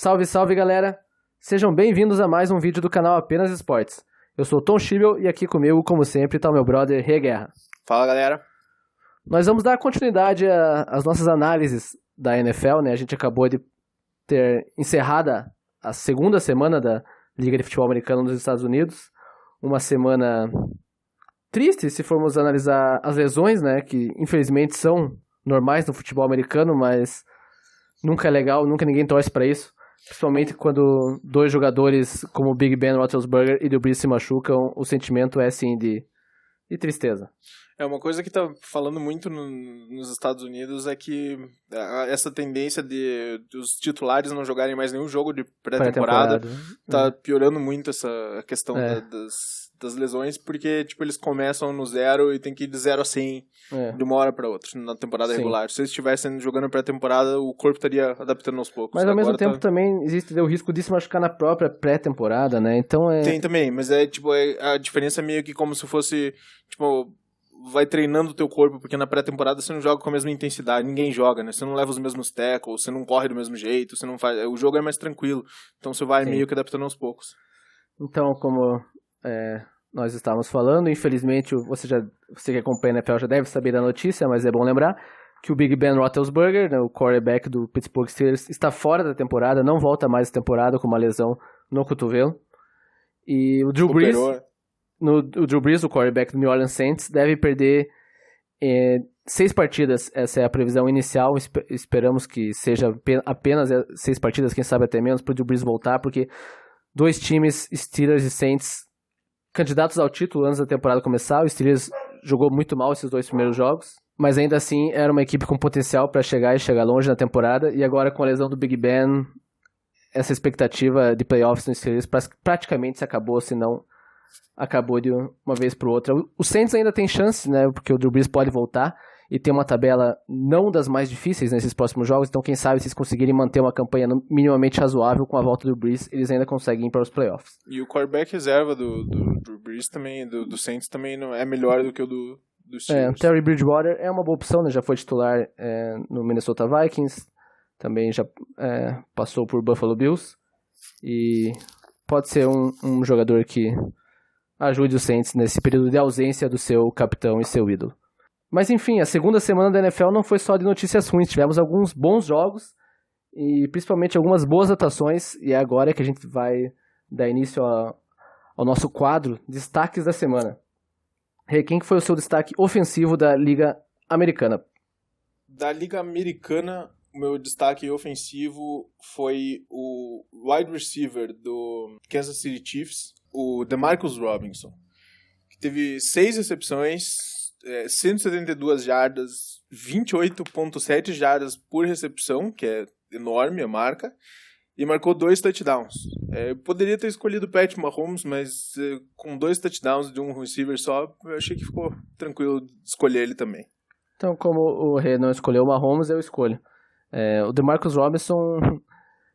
Salve, salve, galera! Sejam bem-vindos a mais um vídeo do canal Apenas Esportes. Eu sou o Tom Schibel e aqui comigo, como sempre, está o meu brother Rê Guerra. Fala, galera! Nós vamos dar continuidade às nossas análises da NFL, né? A gente acabou de ter encerrada a segunda semana da Liga de Futebol Americano nos Estados Unidos. Uma semana triste, se formos analisar as lesões, né? Que infelizmente são normais no futebol americano, mas nunca é legal, nunca ninguém torce para isso. Principalmente quando dois jogadores como o Big Ben Roethlisberger e Drew Brees se machucam, o sentimento é assim de tristeza. É uma coisa que tá falando muito nos Estados Unidos é que essa tendência dos titulares não jogarem mais nenhum jogo de pré-temporada tá piorando muito essa questão das lesões, porque tipo, eles começam no zero e tem que ir de 0 a 100 de uma hora para outra na temporada regular. Se eles estivessem jogando pré-temporada, o corpo estaria adaptando aos poucos. Mas ao mesmo tempo também existe o risco de se machucar na própria pré-temporada, né? Então Tem também, mas a diferença é meio que como se fosse tipo, vai treinando o teu corpo, porque na pré-temporada você não joga com a mesma intensidade, ninguém joga, né? Você não leva os mesmos tackles, você não corre do mesmo jeito, você não faz, o jogo é mais tranquilo, então você vai meio que adaptando aos poucos. Então, como nós estávamos falando, infelizmente você que acompanha a NFL já deve saber da notícia, mas é bom lembrar que o Big Ben Roethlisberger, né, o quarterback do Pittsburgh Steelers, está fora da temporada, não volta mais à temporada com uma lesão no cotovelo. E o Drew Brees, o quarterback do New Orleans Saints, deve perder 6 partidas. Essa é a previsão inicial. Esperamos que seja apenas 6 partidas, quem sabe até menos, para o Drew Brees voltar, porque dois times, Steelers e Saints, candidatos ao título antes da temporada começar. O Steelers jogou muito mal esses 2 primeiros jogos, mas ainda assim era uma equipe com potencial para chegar longe na temporada. E agora, com a lesão do Big Ben, essa expectativa de playoffs no Steelers praticamente se acabou, se não acabou de uma vez para outra. O Saints ainda tem chance, né, porque o Drew Brees pode voltar e tem uma tabela não das mais difíceis nesses próximos jogos, então quem sabe se eles conseguirem manter uma campanha minimamente razoável com a volta do Brees, eles ainda conseguem ir para os playoffs. E o quarterback reserva do Drew Brees também, do Saints também não é melhor do que o do Steelers. O Terry Bridgewater é uma boa opção, né, já foi titular no Minnesota Vikings, também já passou por Buffalo Bills, e pode ser um jogador que ajude os Saints nesse período de ausência do seu capitão e seu ídolo. Mas enfim, a segunda semana da NFL não foi só de notícias ruins, tivemos alguns bons jogos e principalmente algumas boas atuações, e é agora que a gente vai dar início ao nosso quadro Destaques da Semana. Quem foi o seu destaque ofensivo da Liga Americana? Da Liga Americana, o meu destaque ofensivo foi o wide receiver do Kansas City Chiefs, o DeMarcus Robinson, que teve 6 recepções, 172 jardas, 28,7 jardas por recepção, que é enorme a marca, e marcou 2 touchdowns. Poderia ter escolhido o Pat Mahomes, mas com 2 touchdowns de um receiver só, eu achei que ficou tranquilo de escolher ele também. Então, como o Rê não escolheu o Mahomes, eu escolho. O DeMarcus Robinson,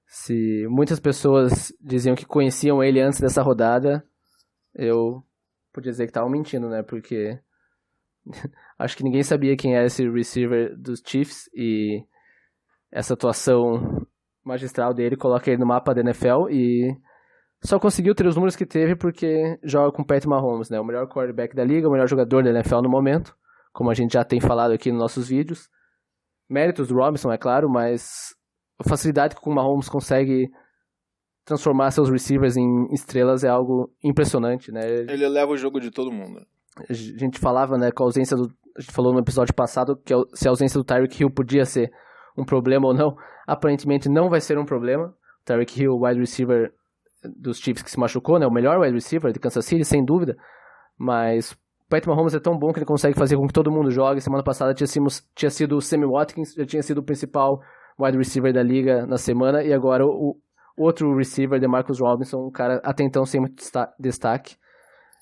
se muitas pessoas diziam que conheciam ele antes dessa rodada, eu podia dizer que estavam mentindo, né? Porque acho que ninguém sabia quem era esse receiver dos Chiefs, e essa atuação magistral dele coloca ele no mapa da NFL, e só conseguiu ter os números que teve porque joga com o Pat Mahomes, né? O melhor quarterback da liga, o melhor jogador da NFL no momento, como a gente já tem falado aqui nos nossos vídeos. Méritos do Robinson, é claro, mas a facilidade que o Mahomes consegue transformar seus receivers em estrelas é algo impressionante, né? Ele leva o jogo de todo mundo. A gente falava, né, com a ausência a gente falou no episódio passado que se a ausência do Tyreek Hill podia ser um problema ou não. Aparentemente não vai ser um problema. O Tyreek Hill, o wide receiver dos Chiefs que se machucou, né, o melhor wide receiver de Kansas City, sem dúvida. Mas o Pat Mahomes é tão bom que ele consegue fazer com que todo mundo jogue. Semana passada tinha sido o Sammy Watkins, já tinha sido o principal wide receiver da liga na semana, e agora o outro receiver, DeMarcus Robinson, um cara até então sem muito destaque,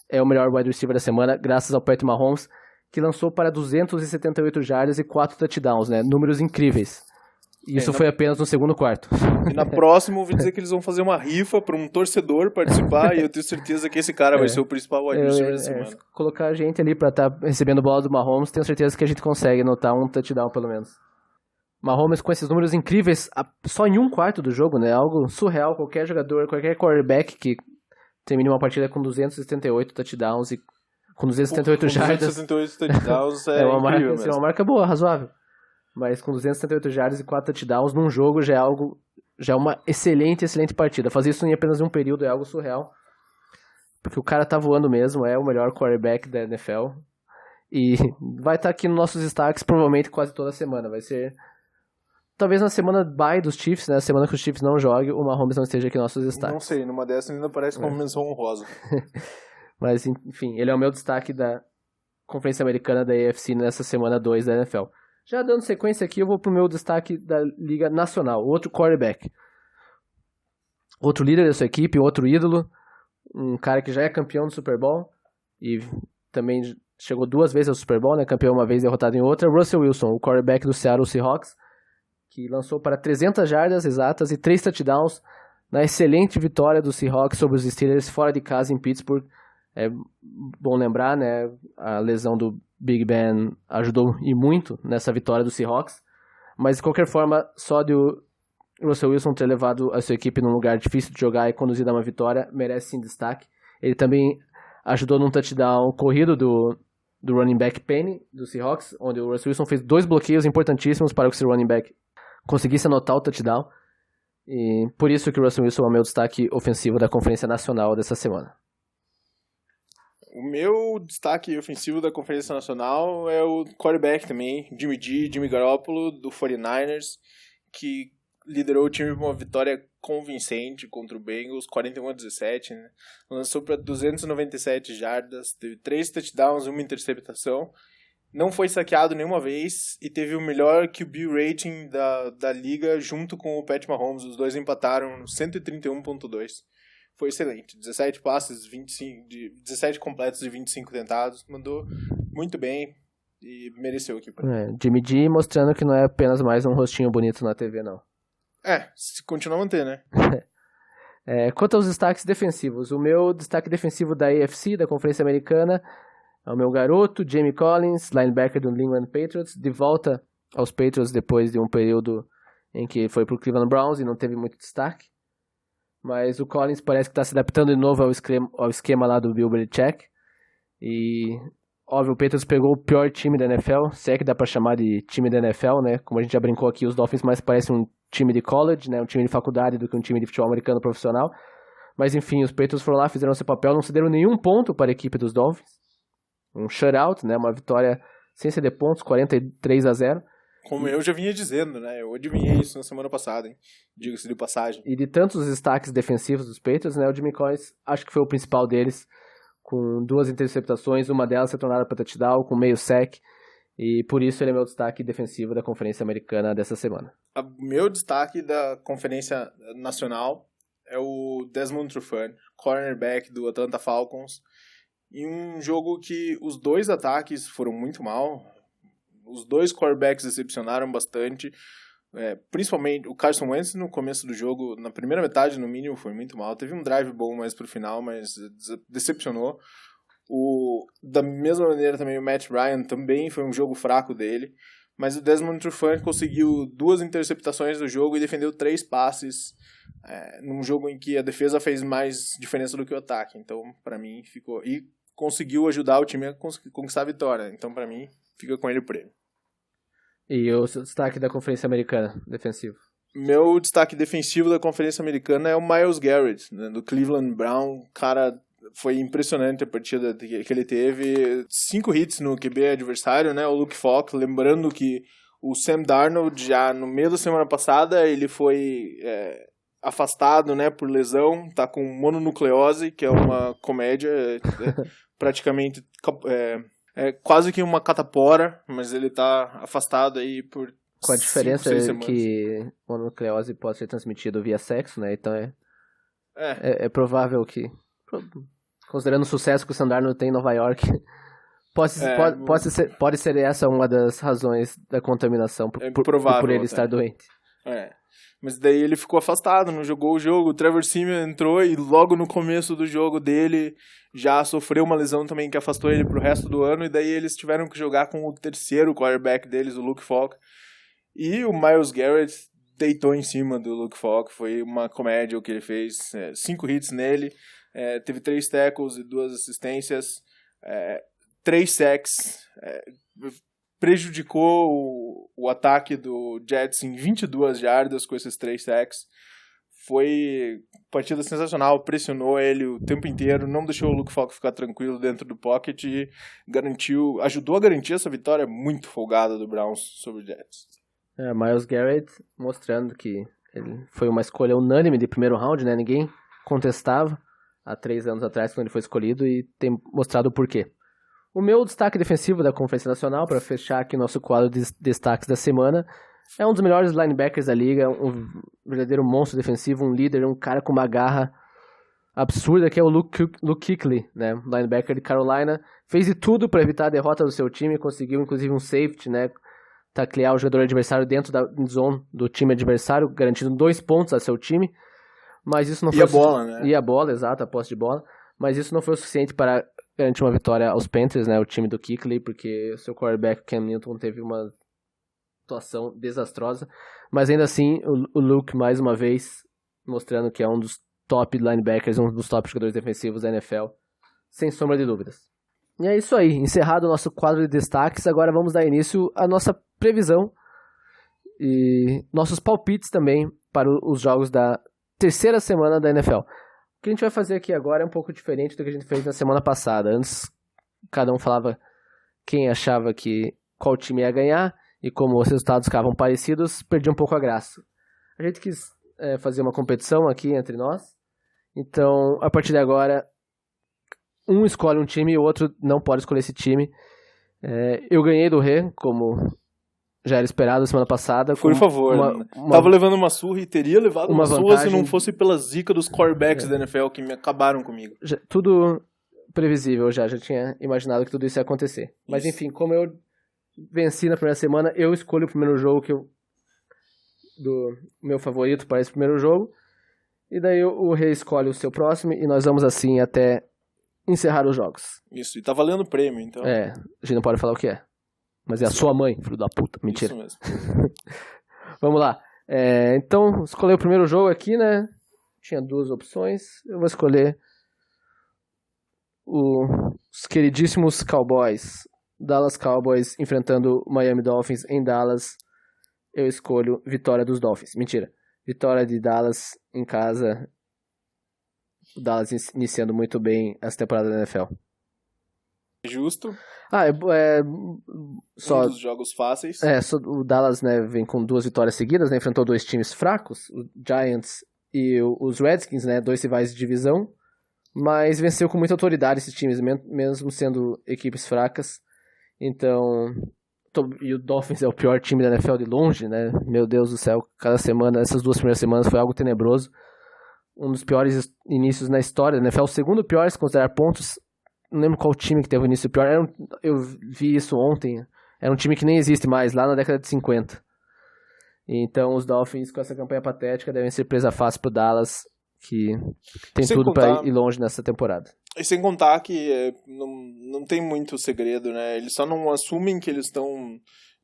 é o melhor wide receiver da semana, graças ao Pat Mahomes, que lançou para 278 jardas e 4 touchdowns, né? Números incríveis. Isso foi apenas no segundo quarto. E na próxima, eu ouvi dizer que eles vão fazer uma rifa para um torcedor participar, e eu tenho certeza que esse cara vai ser o principal wide receiver da semana. Colocar a gente ali para estar recebendo bola do Mahomes, tenho certeza que a gente consegue anotar um touchdown pelo menos. Mahomes com esses números incríveis só em um quarto do jogo, né? Algo surreal. Qualquer jogador, qualquer quarterback que termine uma partida com 278 touchdowns e com 278 jardas. 278 touchdowns é uma incrível marca, é uma marca boa, razoável. Mas com 278 jardas e 4 touchdowns num jogo já é uma excelente partida. Fazer isso em apenas um período é algo surreal. Porque o cara tá voando mesmo, é o melhor quarterback da NFL. E vai estar aqui nos nossos destaques provavelmente quase toda semana. Vai ser... Talvez na semana bye dos Chiefs, né? Na semana que os Chiefs não joguem, o Mahomes não esteja aqui nos nossos destaques. Não sei, numa dessas ainda parece como menção honrosa. Mas, enfim, ele é o meu destaque da Conferência Americana da AFC nessa semana 2 da NFL. Já dando sequência aqui, eu vou pro meu destaque da Liga Nacional, outro quarterback. Outro líder da sua equipe, outro ídolo, um cara que já é campeão do Super Bowl e também chegou 2 vezes ao Super Bowl, né? Campeão uma vez e derrotado em outra. Russell Wilson, o quarterback do Seattle Seahawks, que lançou para 300 jardas exatas e 3 touchdowns na excelente vitória do Seahawks sobre os Steelers fora de casa em Pittsburgh. É bom lembrar, né, a lesão do Big Ben ajudou e muito nessa vitória do Seahawks, mas de qualquer forma, só de o Russell Wilson ter levado a sua equipe num lugar difícil de jogar e conduzido a uma vitória, merece sim destaque. Ele também ajudou num touchdown corrido do running back Penny, do Seahawks, onde o Russell Wilson fez 2 bloqueios importantíssimos para que o seu running back conseguisse anotar o touchdown, e por isso que o Russell Wilson é o meu destaque ofensivo da Conferência Nacional dessa semana. O meu destaque ofensivo da Conferência Nacional é o quarterback também, Jimmy Garoppolo, do 49ers, que liderou o time para uma vitória convincente contra o Bengals, 41-17, né? Lançou para 297 jardas, teve 3 touchdowns e 1 interceptação, não foi saqueado nenhuma vez e teve o melhor QB rating da liga junto com o Pat Mahomes, os dois empataram no 131.2. Foi excelente, 17 passes, 17 completos e 25 tentados, mandou muito bem e mereceu aqui. Jimmy G mostrando que não é apenas mais um rostinho bonito na TV, não. Se continuar a manter, né? Quanto aos destaques defensivos, o meu destaque defensivo da AFC, da Conferência Americana, é o meu garoto, Jamie Collins, linebacker do New England Patriots, de volta aos Patriots depois de um período em que foi pro Cleveland Browns e não teve muito destaque. Mas o Collins parece que está se adaptando de novo ao esquema lá do Bill Belichick. E, óbvio, o Patriots pegou o pior time da NFL, se é que dá para chamar de time da NFL, né? Como a gente já brincou aqui, os Dolphins mais parecem um time de college, né? Um time de faculdade do que um time de futebol americano profissional. Mas, enfim, os Patriots foram lá, fizeram seu papel, não cederam nenhum ponto para a equipe dos Dolphins. Um shutout, né? Uma vitória sem ceder pontos, 43-0. Como eu já vinha dizendo, né? Eu adivinhei isso na semana passada, hein? Diga-se de passagem. E de tantos destaques defensivos dos Patriots, né? O Jimmy Collins acho que foi o principal deles, com 2 interceptações, uma delas se tornada para touchdown, com meio sec. E por isso ele é meu destaque defensivo da Conferência Americana dessa semana. O meu destaque da Conferência Nacional é o Desmond Trufant, cornerback do Atlanta Falcons. Em um jogo que os 2 ataques foram muito mal. Os 2 quarterbacks decepcionaram bastante, principalmente o Carson Wentz no começo do jogo, na primeira metade no mínimo foi muito mal, teve um drive bom mais pro final, mas decepcionou. Da mesma maneira também o Matt Ryan também foi um jogo fraco dele, mas o Desmond Trufant conseguiu 2 interceptações do jogo e defendeu 3 passes, num jogo em que a defesa fez mais diferença do que o ataque, então para mim ficou, e conseguiu ajudar o time a conquistar a vitória, então para mim fica com ele o prêmio. E o seu destaque da Conferência Americana, defensivo? Meu destaque defensivo da Conferência Americana é o Myles Garrett, né, do Cleveland Brown. Cara, foi impressionante a partida que ele teve. 5 hits no QB adversário, né? O Luke Falk, lembrando que o Sam Darnold, já no meio da semana passada, ele foi afastado, né, por lesão. Tá com mononucleose, que é uma comédia, praticamente... quase que uma catapora, mas ele tá afastado aí por com a diferença que a nucleose pode ser transmitida via sexo, né? Então é provável que, considerando o sucesso que o Sam Darnold tem em Nova York, pode ser essa uma das razões da contaminação por ele estar doente. Mas daí ele ficou afastado, não jogou o jogo. O Trevor Siemian entrou e logo no começo do jogo dele já sofreu uma lesão também que afastou ele pro resto do ano. E daí eles tiveram que jogar com o terceiro quarterback deles, o Luke Falk. E o Myles Garrett deitou em cima do Luke Falk, foi uma comédia o que ele fez, 5 hits nele, teve 3 tackles e 2 assistências, 3 sacks, prejudicou o ataque do Jets em 22 jardas com esses 3 sacks. Foi partida sensacional, pressionou ele o tempo inteiro, não deixou o Luke Falk ficar tranquilo dentro do pocket e ajudou a garantir essa vitória muito folgada do Browns sobre o Jets. Myles Garrett mostrando que ele foi uma escolha unânime de primeiro round, né? Ninguém contestava há 3 anos atrás quando ele foi escolhido e tem mostrado o porquê. O meu destaque defensivo da Conferência Nacional, para fechar aqui nosso quadro de destaques da semana, é um dos melhores linebackers da liga, um verdadeiro monstro defensivo, um líder, um cara com uma garra absurda, que é o Luke Kuechly, né? Linebacker de Carolina. Fez de tudo para evitar a derrota do seu time, conseguiu inclusive um safety, né? Taclear o jogador adversário dentro da zone do time adversário, garantindo 2 pontos a seu time. Mas isso não foi a bola, né? E a bola, exato, a posse de bola. Mas isso não foi o suficiente para garantir uma vitória aos Panthers, né? O time do Kuechly, porque o seu quarterback Cam Newton teve uma atuação desastrosa, mas ainda assim o Luke mais uma vez mostrando que é um dos top linebackers, um dos top jogadores defensivos da NFL, sem sombra de dúvidas. E é isso aí, encerrado o nosso quadro de destaques, agora vamos dar início à nossa previsão e nossos palpites também para os jogos da terceira semana da NFL. O que a gente vai fazer aqui agora é um pouco diferente do que a gente fez na semana passada. Antes, cada um falava quem achava que qual time ia ganhar, e como os resultados ficavam parecidos, perdi um pouco a graça. A gente quis fazer uma competição aqui entre nós, então a partir de agora um escolhe um time e o outro não pode escolher esse time. Eu ganhei do Rê, como já era esperado semana passada. Por favor, tava levando uma surra e teria levado uma surra se não fosse pela zica dos quarterbacks da NFL que me acabaram comigo. Tudo previsível, já tinha imaginado que tudo isso ia acontecer. Mas enfim, como eu venci na primeira semana, eu escolho o primeiro jogo do meu favorito para esse primeiro jogo, e daí o Rei escolhe o seu próximo, e nós vamos assim até encerrar os jogos. Isso, e tá valendo prêmio, então. A gente não pode falar o que é. Mas é a sua mãe, filho da puta. Mentira. Isso mesmo. Vamos lá. Então, escolhi o primeiro jogo aqui, né? Tinha 2 opções. Eu vou escolher os queridíssimos Cowboys. Dallas Cowboys enfrentando o Miami Dolphins em Dallas. Eu escolho vitória dos Dolphins. Mentira. Vitória de Dallas em casa. O Dallas iniciando muito bem essa temporada da NFL. Justo. Só um dos jogos fáceis. O Dallas, né, vem com 2 vitórias seguidas, né, enfrentou 2 times fracos, o Giants e os Redskins, né, 2 rivais de divisão, mas venceu com muita autoridade esses times, mesmo sendo equipes fracas. Então, e o Dolphins é o pior time da NFL de longe, né? Meu Deus do céu, cada semana, essas 2 primeiras semanas foi algo tenebroso. Um dos piores inícios na história da NFL, o segundo pior se considerar pontos. Não lembro qual time que teve o início pior. Eu vi isso ontem. Era um time que nem existe mais, lá na década de 50. Então os Dolphins, com essa campanha patética, devem ser presa fácil pro Dallas, que tem tudo para ir longe nessa temporada. E sem contar que não tem muito segredo, né? Eles só não assumem que eles estão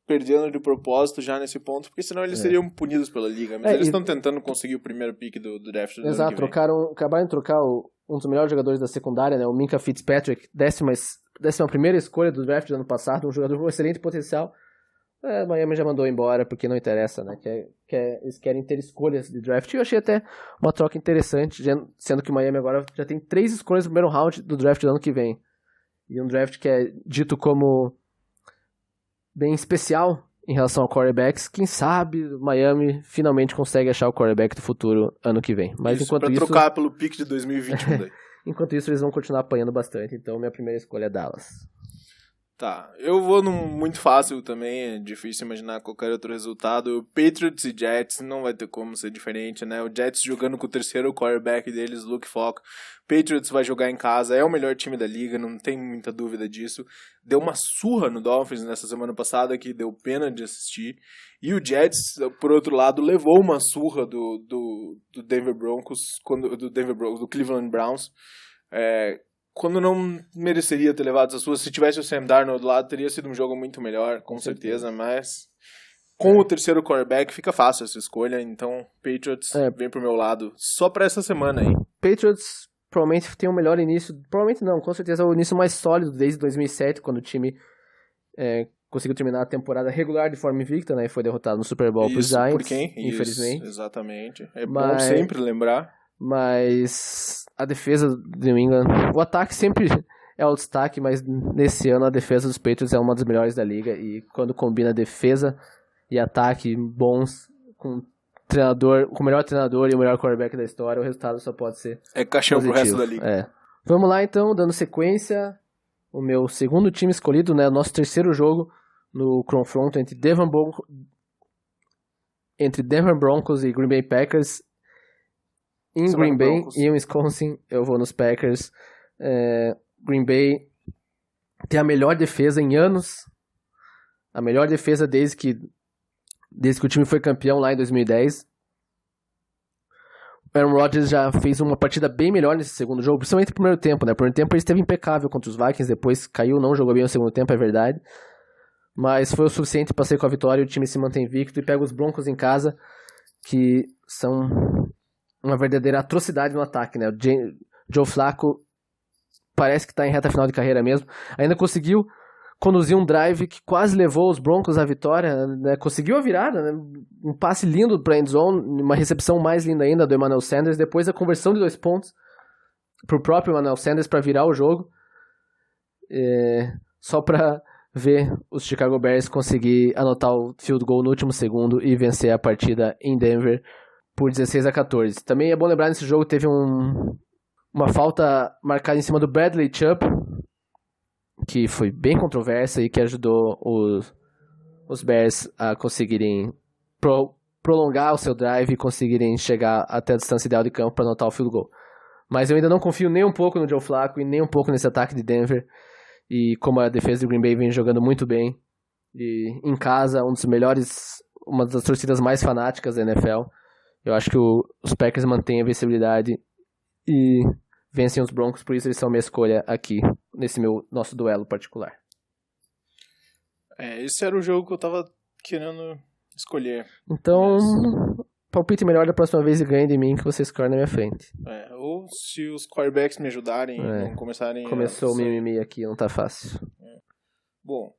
perdendo de propósito já nesse ponto, porque senão eles seriam punidos pela liga. Mas eles estão tentando conseguir o primeiro pick do draft. Exato, acabaram de trocar um dos melhores jogadores da secundária, né? O Minkah Fitzpatrick, 11ª escolha do draft do ano passado, um jogador com excelente potencial. Miami já mandou embora, porque não interessa, né? Eles querem ter escolhas de draft. E eu achei até uma troca interessante, sendo que o Miami agora já tem 3 escolhas no primeiro round do draft do ano que vem. E um draft que é dito como bem especial em relação ao quarterbacks. Quem sabe o Miami finalmente consegue achar o quarterback do futuro ano que vem. Mas enquanto isso, trocar pelo pick de 2021 daí. Enquanto isso, eles vão continuar apanhando bastante. Então, minha primeira escolha é Dallas. Tá, eu vou num muito fácil também, é difícil imaginar qualquer outro resultado. Patriots e Jets, não vai ter como ser diferente, né? O Jets jogando com o terceiro quarterback deles, Luke Falk. Patriots vai jogar em casa, é o melhor time da liga, não tem muita dúvida disso. Deu uma surra no Dolphins nessa semana passada que deu pena de assistir. E o Jets, por outro lado, levou uma surra do Denver Broncos, do Cleveland Browns. Quando não mereceria ter levado essa surra. Se tivesse o Sam Darnold do lado, teria sido um jogo muito melhor, com certeza, mas Com o terceiro quarterback fica fácil essa escolha, então Patriots vem pro meu lado só pra essa semana aí. Patriots provavelmente tem o melhor início, provavelmente não, com certeza é o início mais sólido desde 2007, quando o time conseguiu terminar a temporada regular de forma invicta, né, e foi derrotado no Super Bowl pros Giants, por quem? infelizmente. Isso, exatamente. Bom sempre lembrar. Mas a defesa do New England, o ataque sempre é o destaque, mas nesse ano a defesa dos Patriots é uma das melhores da liga, e quando combina defesa e ataque bons com o melhor treinador e o melhor quarterback da história, o resultado só pode ser caixão positivo. Pro resto da liga. Vamos lá então, dando sequência, o meu segundo time escolhido, né, o nosso terceiro jogo no confronto entre Denver Broncos e Green Bay Packers. Em Green Bay e em Wisconsin, eu vou nos Packers. Green Bay tem a melhor defesa em anos, a melhor defesa desde que o time foi campeão lá em 2010. O Aaron Rodgers já fez uma partida bem melhor nesse segundo jogo, principalmente no primeiro tempo, né? No primeiro tempo ele esteve impecável contra os Vikings, depois caiu, não jogou bem no segundo tempo, é verdade. Mas foi o suficiente para sair com a vitória e o time se mantém invicto e pega os Broncos em casa, que são uma verdadeira atrocidade no ataque, né? O Joe Flacco parece que está em reta final de carreira mesmo. Ainda conseguiu conduzir um drive que quase levou os Broncos à vitória, né? Conseguiu a virada, né? Um passe lindo para a end zone, uma recepção mais linda ainda do Emmanuel Sanders, depois a conversão de 2 pontos para o próprio Emmanuel Sanders para virar o jogo. Só para ver os Chicago Bears conseguir anotar o field goal no último segundo e vencer a partida em Denver por 16-14. Também é bom lembrar, nesse jogo teve uma falta marcada em cima do Bradley Chubb, que foi bem controversa e que ajudou os Bears a conseguirem prolongar o seu drive e conseguirem chegar até a distância ideal de campo para anotar o field goal. Mas eu ainda não confio nem um pouco no Joe Flacco e nem um pouco nesse ataque de Denver. E como a defesa do Green Bay vem jogando muito bem, e em casa, uma das torcidas mais fanáticas da NFL, eu acho que os Packers mantêm a vencibilidade e vencem os Broncos, por isso eles são minha escolha aqui, nesse nosso duelo particular. Esse era o jogo que eu tava querendo escolher. Então, palpite melhor da próxima vez e ganhe de mim, que você escolhe na minha frente. Ou se os quarterbacks me ajudarem, não começarem... Começou o mimimi aqui, não tá fácil. Bom,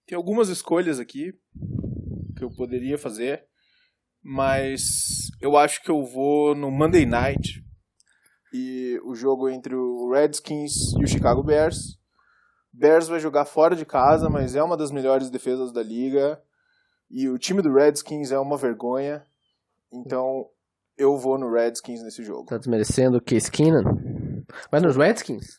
tem algumas escolhas aqui que eu poderia fazer, mas eu acho que eu vou no Monday Night, e o jogo entre o Redskins e o Chicago Bears. Bears vai jogar fora de casa, mas é uma das melhores defesas da liga, e o time do Redskins é uma vergonha, então eu vou no Redskins nesse jogo. Tá desmerecendo o Case Keenum? Vai nos Redskins?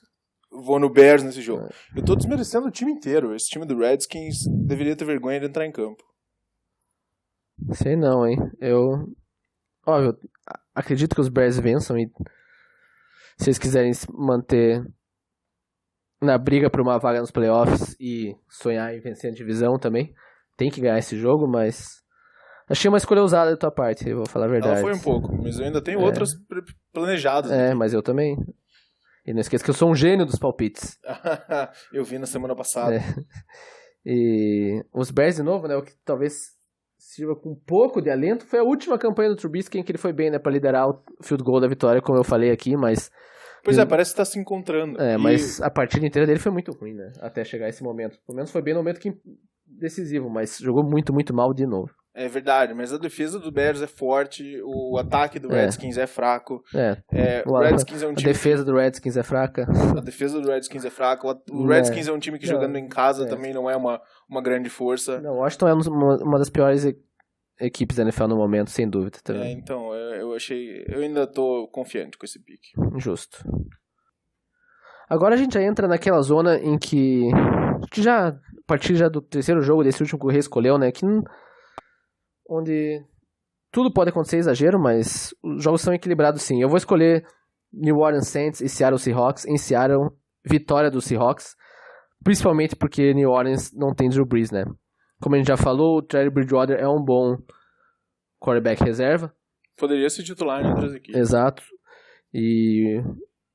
Vou no Bears nesse jogo. Eu tô desmerecendo o time inteiro. Esse time do Redskins deveria ter vergonha de entrar em campo. Sei não, hein. Eu acredito que os Bears vençam e se eles quiserem se manter na briga por uma vaga nos playoffs e sonhar em vencer a divisão também, tem que ganhar esse jogo, mas achei uma escolha ousada da tua parte, eu vou falar a verdade. Ela foi um pouco, mas eu ainda tenho outras planejadas. Mas eu também. E não esqueça que eu sou um gênio dos palpites. Eu vi na semana passada. E os Bears, de novo, né, o que talvez sirva com um pouco de alento foi a última campanha do Trubisky, em que ele foi bem, né, para liderar o field goal da vitória, como eu falei aqui, mas... Pois parece que tá se encontrando. Mas a partida inteira dele foi muito ruim, né, até chegar a esse momento. Pelo menos foi bem no momento decisivo, mas jogou muito, muito mal de novo. É verdade, mas a defesa do Bears é forte, o ataque do Redskins é fraco. O Redskins é um time... A defesa do Redskins é fraca. A defesa do Redskins é fraca. O Redskins é um time que jogando em casa também não é uma grande força. Não, Washington é uma das piores equipes da NFL no momento, sem dúvida. Também. Então, eu ainda tô confiante com esse pique. Justo. Agora a gente já entra naquela zona em que a partir já do terceiro jogo desse último que o Rei escolheu, né, onde tudo pode acontecer, exagero, mas os jogos são equilibrados sim. Eu vou escolher New Orleans Saints e Seattle Seahawks. Em Seattle, vitória dos Seahawks, principalmente porque New Orleans não tem Drew Brees, né? Como a gente já falou, o Teddy Bridgewater é um bom quarterback reserva. Poderia ser titular em outras equipes. Exato. E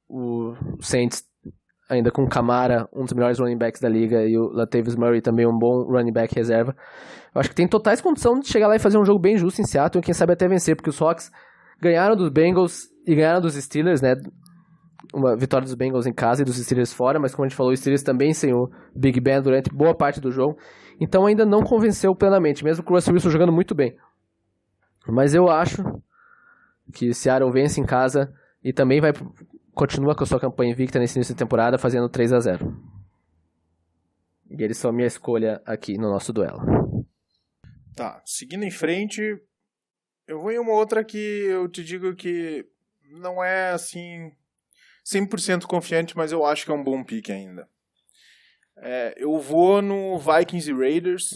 o Saints ainda com o Kamara, um dos melhores running backs da liga, e o Latavius Murray também um bom running back reserva. Eu acho que tem totais condições de chegar lá e fazer um jogo bem justo em Seattle, e quem sabe até vencer, porque os Hawks ganharam dos Bengals e ganharam dos Steelers, né? Uma vitória dos Bengals em casa e dos Steelers fora, mas como a gente falou, os Steelers também sem o Big Ben durante boa parte do jogo, então ainda não convenceu plenamente, mesmo com o Russell Wilson jogando muito bem. Mas eu acho que Seattle vence em casa e também continua com a sua campanha invicta nesse início de temporada, fazendo 3-0. E eles são a minha escolha aqui no nosso duelo. Tá, seguindo em frente, eu vou em uma outra que eu te digo que não é assim 100% confiante, mas eu acho que é um bom pick ainda. Eu vou no Vikings e Raiders.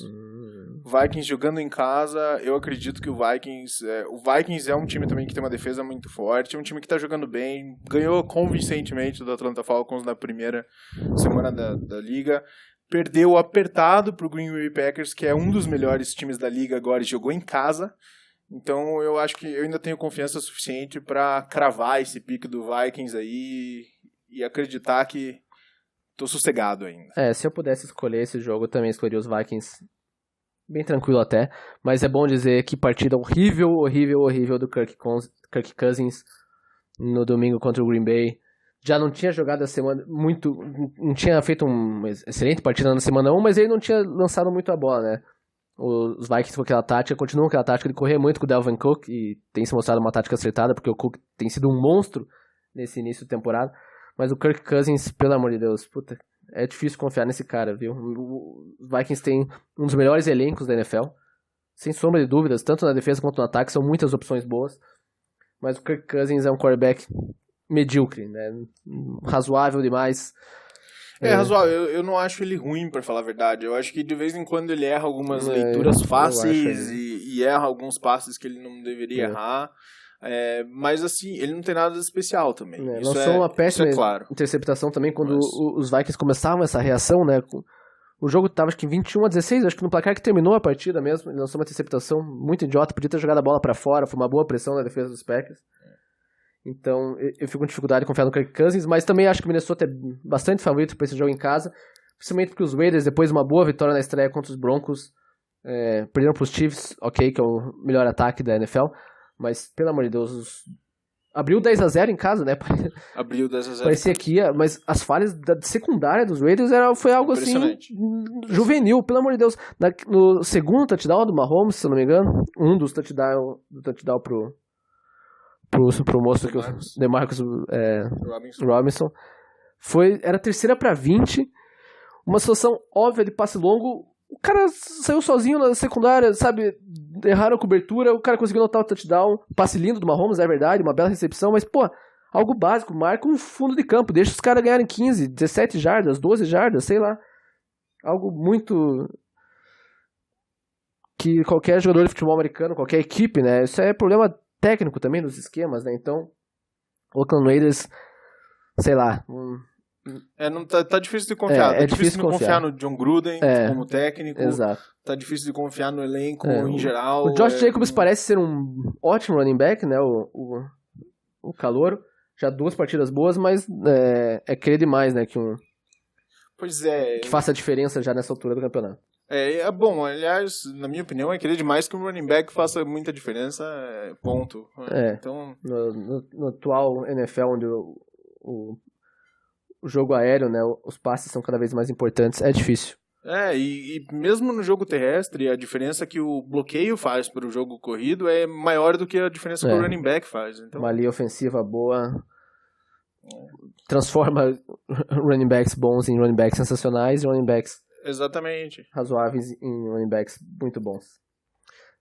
Vikings jogando em casa, eu acredito que o Vikings é um time também que tem uma defesa muito forte, é um time que tá jogando bem, ganhou convincentemente do Atlanta Falcons na primeira semana da liga, perdeu apertado pro Green Bay Packers, que é um dos melhores times da liga agora, e jogou em casa. Então eu acho que eu ainda tenho confiança suficiente para cravar esse pique do Vikings aí e acreditar que tô sossegado ainda. Se eu pudesse escolher esse jogo, eu também escolheria os Vikings. Bem tranquilo até. Mas é bom dizer que partida horrível do Kirk Cousins no domingo contra o Green Bay. Já não tinha jogado a semana muito... Não tinha feito uma excelente partida na semana 1, mas ele não tinha lançado muito a bola, né? Os Vikings com aquela tática, continuam com aquela tática de correr muito com o Dalvin Cook, e tem se mostrado uma tática acertada, porque o Cook tem sido um monstro nesse início de temporada. Mas o Kirk Cousins, pelo amor de Deus, puta, é difícil confiar nesse cara, viu? Os Vikings têm um dos melhores elencos da NFL, sem sombra de dúvidas, tanto na defesa quanto no ataque, são muitas opções boas. Mas o Kirk Cousins é um quarterback medíocre, né? Razoável demais. Razoável. Eu não acho ele ruim, pra falar a verdade. Eu acho que de vez em quando ele erra algumas leituras fáceis e erra alguns passes que ele não deveria errar. Mas assim, ele não tem nada de especial também. Lançou uma péssima interceptação também quando os Vikings começavam essa reação, né? O jogo estava acho que 21-16, acho que no placar que terminou a partida mesmo, ele lançou uma interceptação muito idiota, podia ter jogado a bola pra fora, foi uma boa pressão na defesa dos Packers. Então eu fico com dificuldade de confiar no Kirk Cousins, mas também acho que o Minnesota é bastante favorito para esse jogo em casa, principalmente porque os Raiders, depois de uma boa vitória na estreia contra os Broncos, perderam para os Chiefs, ok, que é o melhor ataque da NFL, mas pelo amor de Deus, abriu 10-0 em casa, né? Abriu 10-0. Parecia que ia, mas as falhas da secundária dos Raiders foi algo assim juvenil, pelo amor de Deus. No segundo touchdown do Mahomes, se eu não me engano, um dos touchdown pro moço que o DeMarcus Robinson era terceira pra 20, uma situação óbvia de passe longo, o cara saiu sozinho na secundária, sabe, erraram a cobertura, o cara conseguiu anotar o touchdown, passe lindo do Mahomes, é verdade, uma bela recepção, mas pô, algo básico, marca um fundo de campo, deixa os caras ganharem 15, 17 jardas, 12 jardas, sei lá, algo muito que qualquer jogador de futebol americano, qualquer equipe, né, isso é problema técnico também dos esquemas, né? Então, o Oakland Raiders, sei lá. Não tá difícil de confiar. É difícil de confiar no John Gruden como técnico. Exato. Tá difícil de confiar no elenco em geral. O Josh Jacobs parece ser um ótimo running back, né? O calouro. Já 2 partidas boas, mas querer demais, né? Que faça a diferença já nessa altura do campeonato. Bom, aliás, na minha opinião, é querer demais que um running back faça muita diferença, ponto. Então... No atual NFL, onde o jogo aéreo, né, os passes são cada vez mais importantes, é difícil. E mesmo no jogo terrestre, a diferença que o bloqueio faz para o jogo corrido é maior do que a diferença que o running back faz. Então... Uma linha ofensiva boa transforma running backs bons em running backs sensacionais e running backs razoáveis em running backs muito bons.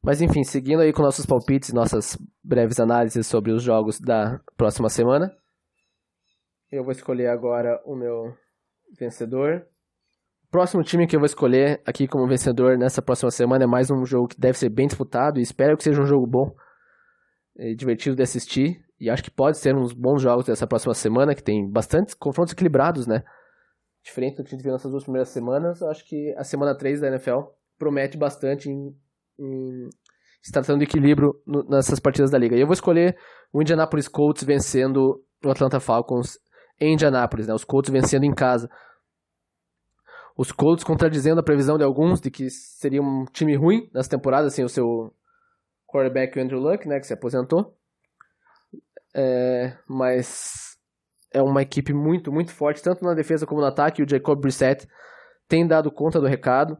Mas enfim, seguindo aí com nossos palpites e nossas breves análises sobre os jogos da próxima semana, eu vou escolher agora o meu vencedor. O próximo time que eu vou escolher aqui como vencedor nessa próxima semana é mais um jogo que deve ser bem disputado e espero que seja um jogo bom e divertido de assistir, e acho que pode ser uns bons jogos dessa próxima semana, que tem bastantes confrontos equilibrados, né? Diferente do que a gente viu nessas 2 primeiras semanas, eu acho que a semana 3 da NFL promete bastante em se tratando de equilíbrio nessas partidas da liga. E eu vou escolher o Indianapolis Colts vencendo o Atlanta Falcons em Indianápolis, né? Os Colts vencendo em casa. Os Colts contradizendo a previsão de alguns de que seria um time ruim nessa temporada, sem o seu quarterback Andrew Luck, né, que se aposentou. Mas é uma equipe muito, muito forte, tanto na defesa como no ataque. O Jacob Brissett tem dado conta do recado.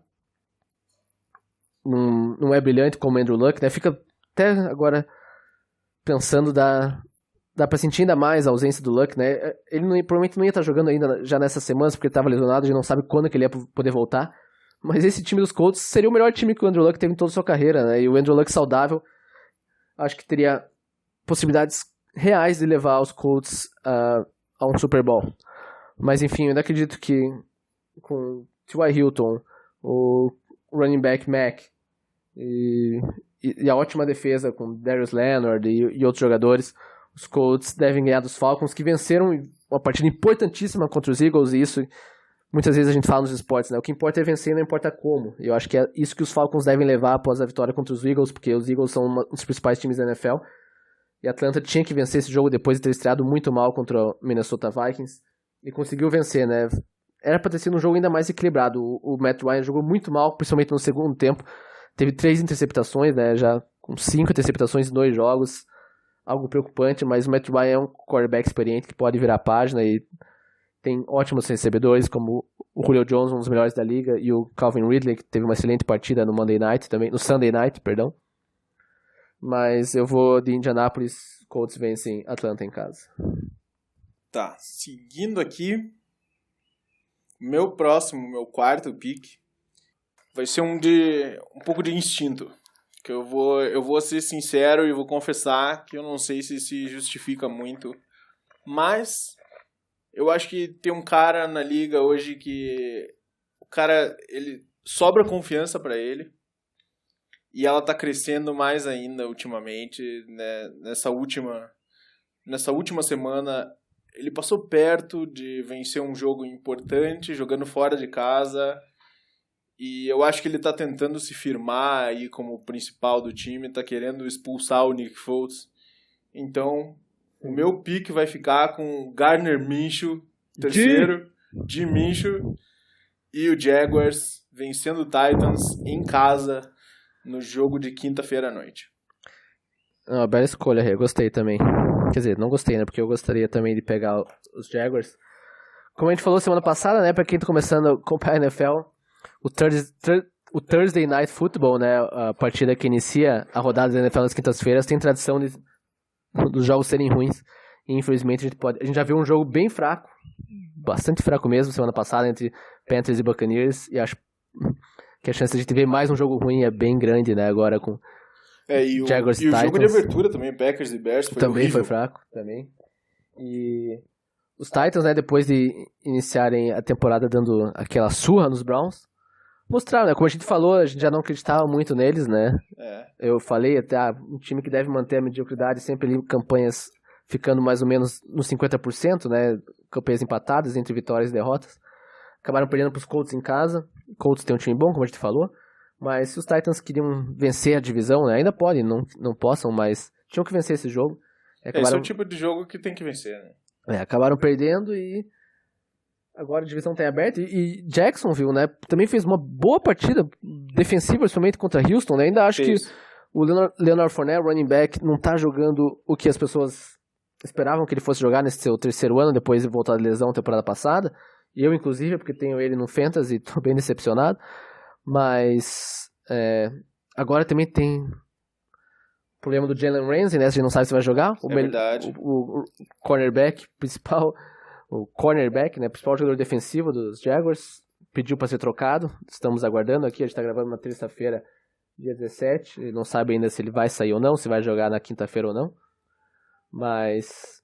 Não é brilhante como o Andrew Luck, né? Fica até agora pensando, dá pra sentir ainda mais a ausência do Luck, né? Ele provavelmente não ia estar jogando ainda já nessas semanas, porque ele estava lesionado, a gente não sabe quando que ele ia poder voltar. Mas esse time dos Colts seria o melhor time que o Andrew Luck teve em toda a sua carreira, né? E o Andrew Luck saudável, acho que teria possibilidades reais de levar os Colts a um Super Bowl. Mas enfim, eu ainda acredito que com T.Y. Hilton, o running back Mack e a ótima defesa com Darius Leonard e outros jogadores, os Colts devem ganhar dos Falcons, que venceram uma partida importantíssima contra os Eagles, e isso muitas vezes a gente fala nos esportes, né? O que importa é vencer, não importa como. E eu acho que é isso que os Falcons devem levar após a vitória contra os Eagles, porque os Eagles são um dos principais times da NFL. E a Atlanta tinha que vencer esse jogo depois de ter estreado muito mal contra o Minnesota Vikings. E conseguiu vencer, né? Era pra ter sido um jogo ainda mais equilibrado. O Matt Ryan jogou muito mal, principalmente no segundo tempo. Teve 3 interceptações, né? Já com 5 interceptações em 2 jogos. Algo preocupante, mas o Matt Ryan é um quarterback experiente que pode virar a página e tem ótimos recebedores, como o Julio Jones, um dos melhores da liga, e o Calvin Ridley, que teve uma excelente partida no Sunday Night, perdão. Mas eu vou de Indianapolis, Colts vencem Atlanta em casa. Tá, seguindo aqui, meu quarto pick, vai ser um pouco de instinto. Que eu vou ser sincero e vou confessar que eu não sei se justifica muito. Mas eu acho que tem um cara na liga hoje que o cara, ele sobra confiança pra ele. E ela tá crescendo mais ainda ultimamente, né? Nessa última semana, ele passou perto de vencer um jogo importante, jogando fora de casa. E eu acho que ele tá tentando se firmar aí como principal do time, tá querendo expulsar o Nick Foles. Então, o meu pick vai ficar com Gardner Minshew, terceiro, de Minshew, e o Jaguars vencendo o Titans em casa no jogo de quinta-feira à noite. Bela escolha, eu gostei também. Quer dizer, não gostei, né? Porque eu gostaria também de pegar os Jaguars. Como a gente falou semana passada, né? Pra quem tá começando a acompanhar a NFL, o Thursday Night Football, né? A partida que inicia a rodada da NFL nas quintas-feiras, tem tradição dos jogos serem ruins. E infelizmente a gente já viu um jogo bem fraco, bastante fraco mesmo, semana passada, entre Panthers e Buccaneers. E acho que a chance de a gente ver mais um jogo ruim é bem grande, né? Agora com Jaguars e Titans. O jogo de abertura também, Packers e Bears, foi também horrível. Foi fraco, também. E os Titans, né, depois de iniciarem a temporada dando aquela surra nos Browns, mostraram, né? Como a gente falou, a gente já não acreditava muito neles, né? Eu falei até, um time que deve manter a mediocridade, sempre ali campanhas ficando mais ou menos nos 50%, né? Campanhas empatadas entre vitórias e derrotas. Acabaram perdendo para os Colts em casa. O Colts tem um time bom, como a gente falou. Mas se os Titans queriam vencer a divisão, né? Ainda podem, não possam, mas tinham que vencer esse jogo. Esse é o tipo de jogo que tem que vencer, né? Acabaram perdendo e agora a divisão está aberta. E Jacksonville, né? Também fez uma boa partida defensiva, principalmente contra Houston, né? Ainda acho que o Leonard Fournette, running back, não está jogando o que as pessoas esperavam que ele fosse jogar nesse seu terceiro ano, depois de voltar de lesão temporada passada. E eu, inclusive, porque tenho ele no Fantasy, tô bem decepcionado. Mas agora também tem o problema do Jalen Ramsey, né? A gente não sabe se vai jogar. Verdade. O cornerback principal, né? Principal jogador defensivo dos Jaguars, pediu para ser trocado. Estamos aguardando aqui, a gente tá gravando na terça-feira, dia 17. Ele não sabe ainda se ele vai sair ou não, se vai jogar na quinta-feira ou não. Mas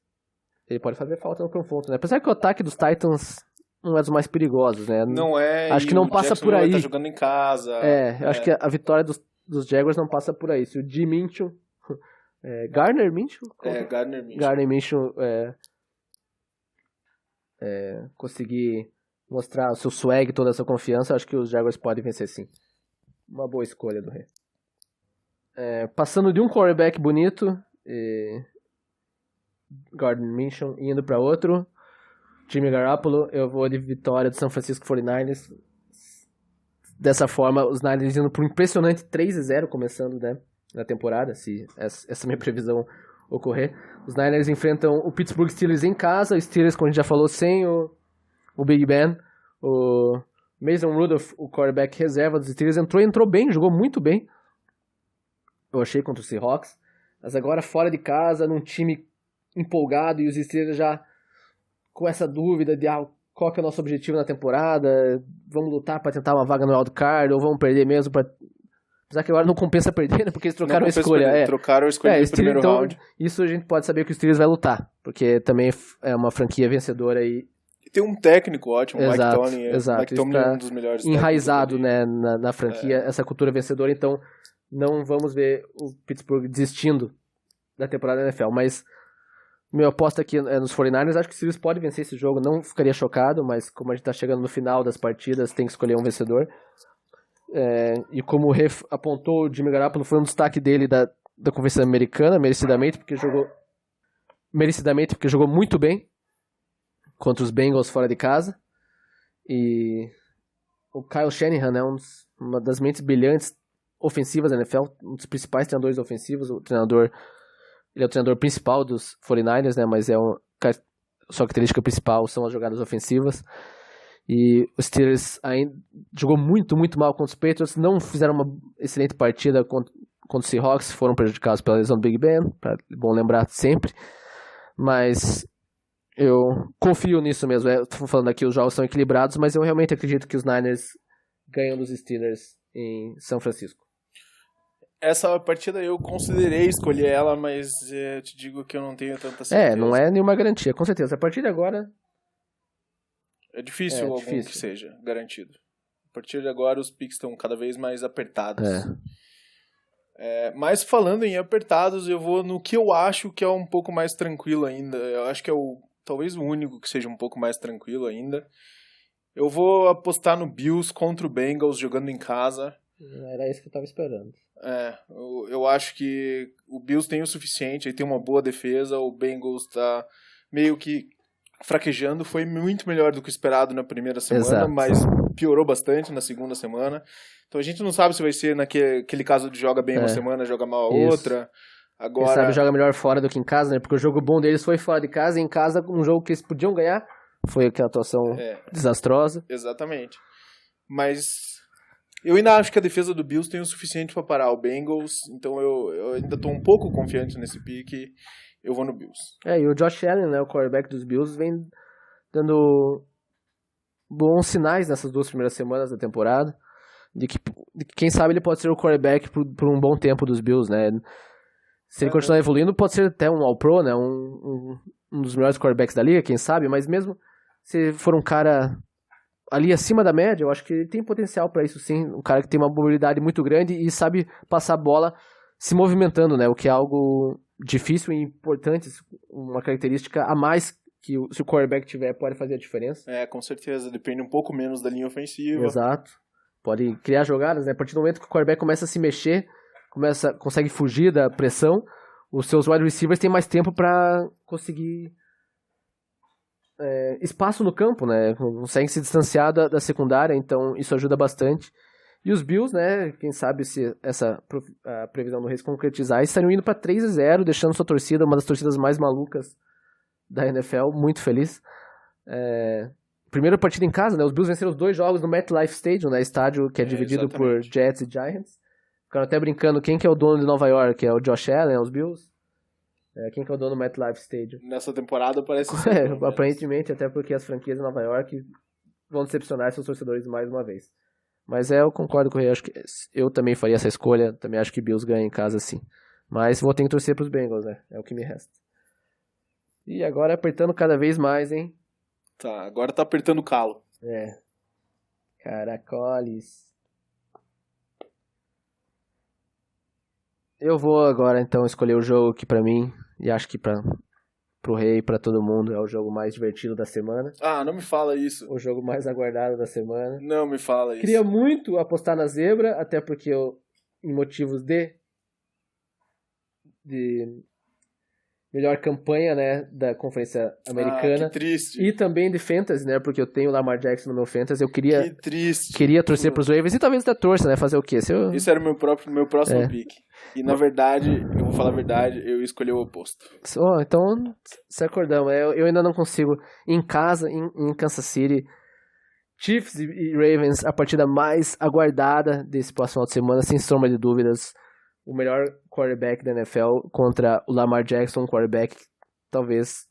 ele pode fazer falta no confronto, né? Apesar que o ataque dos Titans não é dos mais perigosos, né? Não é. Acho que não passa por aí. Tá jogando em casa. Eu acho que a vitória dos Jaguars não passa por aí. Se o Jim Minshew... Gardner Minshew? Gardner Minshew. Gardner Minshew conseguir mostrar o seu swag, toda a sua confiança, acho que os Jaguars podem vencer sim. Uma boa escolha do Rei. Passando de um quarterback bonito, Gardner Minshew, indo para outro, Jimmy Garoppolo, eu vou de vitória do San Francisco 49ers. Dessa forma, os Niners indo por um impressionante 3-0 começando, né, na temporada, se essa minha previsão ocorrer. Os Niners enfrentam o Pittsburgh Steelers em casa, o Steelers, como a gente já falou, sem o Big Ben, o Mason Rudolph, o quarterback reserva dos Steelers, entrou bem, jogou muito bem, eu achei, contra o Seahawks, mas agora fora de casa, num time empolgado, e os Steelers já com essa dúvida de qual que é o nosso objetivo na temporada, vamos lutar para tentar uma vaga no wildcard, ou vamos perder mesmo, apesar que agora não compensa perder, né, porque eles trocaram a escolha. Trocaram a escolha do primeiro round. Isso a gente pode saber que o Steelers vai lutar, porque também é uma franquia vencedora aí. E tem um técnico ótimo, o Mike Tomlin. Exato. Mike Tomlin é um dos melhores enraizado, né, na franquia, essa cultura vencedora, então não vamos ver o Pittsburgh desistindo da temporada da NFL, mas minha aposta aqui é nos 49ers, acho que o Steelers pode vencer esse jogo, não ficaria chocado, mas como a gente tá chegando no final das partidas, tem que escolher um vencedor. E como o Ref apontou, o Jimmy Garoppolo foi um destaque dele da Conferência Americana, merecidamente, porque jogou muito bem contra os Bengals fora de casa. E o Kyle Shanahan, né, uma das mentes brilhantes ofensivas da NFL, um dos principais treinadores ofensivos, ele é o treinador principal dos 49ers, né, mas sua característica principal são as jogadas ofensivas. E os Steelers ainda jogou muito, muito mal contra os Patriots, não fizeram uma excelente partida contra os Seahawks, foram prejudicados pela lesão do Big Ben, bom lembrar sempre, mas eu confio nisso mesmo. Estou falando aqui, os jogos são equilibrados, mas eu realmente acredito que os Niners ganham dos Steelers em São Francisco. Essa partida eu considerei escolher ela, mas eu te digo que eu não tenho tanta certeza. Não é nenhuma garantia, com certeza. A partir de agora... É difícil que seja garantido. A partir de agora os picks estão cada vez mais apertados. Mas falando em apertados, eu vou no que eu acho que é um pouco mais tranquilo ainda. Eu acho que é talvez o único que seja um pouco mais tranquilo ainda. Eu vou apostar no Bills contra o Bengals jogando em casa. Era isso que eu tava esperando. Eu acho que o Bills tem o suficiente, ele tem uma boa defesa, o Bengals tá meio que fraquejando, foi muito melhor do que esperado na primeira semana, Exato. Mas piorou bastante na segunda semana. Então a gente não sabe se vai ser naquele caso de joga bem uma semana, joga mal a outra. Agora... Quem sabe joga melhor fora do que em casa, né? Porque o jogo bom deles foi fora de casa, e em casa um jogo que eles podiam ganhar, foi aquela atuação desastrosa. Exatamente. Mas eu ainda acho que a defesa do Bills tem o suficiente para parar o Bengals, então eu ainda estou um pouco confiante nesse pique, eu vou no Bills. E o Josh Allen, né, o quarterback dos Bills, vem dando bons sinais nessas 2 primeiras semanas da temporada, de que quem sabe ele pode ser o quarterback por um bom tempo dos Bills, né? Se ele continuar evoluindo, pode ser até um All-Pro, né, um dos melhores quarterbacks da liga, quem sabe, mas mesmo se for um cara ali acima da média, eu acho que ele tem potencial para isso sim, um cara que tem uma mobilidade muito grande e sabe passar a bola se movimentando, né, o que é algo difícil e importante, uma característica a mais que se o quarterback tiver pode fazer a diferença. Com certeza, depende um pouco menos da linha ofensiva. Exato, pode criar jogadas, né, a partir do momento que o quarterback começa a se mexer, consegue fugir da pressão, os seus wide receivers têm mais tempo para conseguir espaço no campo, né? Conseguem se distanciar da secundária, então isso ajuda bastante. E os Bills, né? Quem sabe se essa previsão do Reis concretizar, estariam indo para 3-0, deixando sua torcida, uma das torcidas mais malucas da NFL, muito feliz. Primeira partida em casa, né? Os Bills venceram os 2 jogos no MetLife Stadium, né? Estádio que é dividido exatamente. por Jets e Giants. Ficaram até brincando quem que é o dono de Nova York, é o Josh Allen, os Bills. Quem que é o dono do MetLife Stadium? Nessa temporada parece ser. Aparentemente, até porque as franquias de Nova York vão decepcionar seus torcedores mais uma vez. Mas eu concordo com o Rei, acho que eu também faria essa escolha, também acho que Bills ganha em casa sim. Mas vou ter que torcer pros Bengals, né? É o que me resta. E agora apertando cada vez mais, hein? Tá, agora tá apertando o calo. Caracoles. Eu vou agora então escolher o jogo aqui pra mim, e acho que pro Rei e pra todo mundo é o jogo mais divertido da semana. Não me fala isso. O jogo mais aguardado da semana. Não me fala isso. Queria muito apostar na zebra, até porque em motivos de melhor campanha, né, da Conferência Americana. Que triste. E também de Fantasy, né, porque eu tenho o Lamar Jackson no meu Fantasy, eu queria... Que triste. Queria torcer pros Ravens e talvez até torça, né, fazer o quê? Esse era o meu próximo pick. E na verdade, eu vou falar a verdade, eu escolhi o oposto. Então, se acordamos, eu ainda não consigo, em casa, em Kansas City, Chiefs e Ravens, a partida mais aguardada desse próximo final de semana, sem sombra de dúvidas, o melhor quarterback da NFL contra o Lamar Jackson, quarterback, talvez,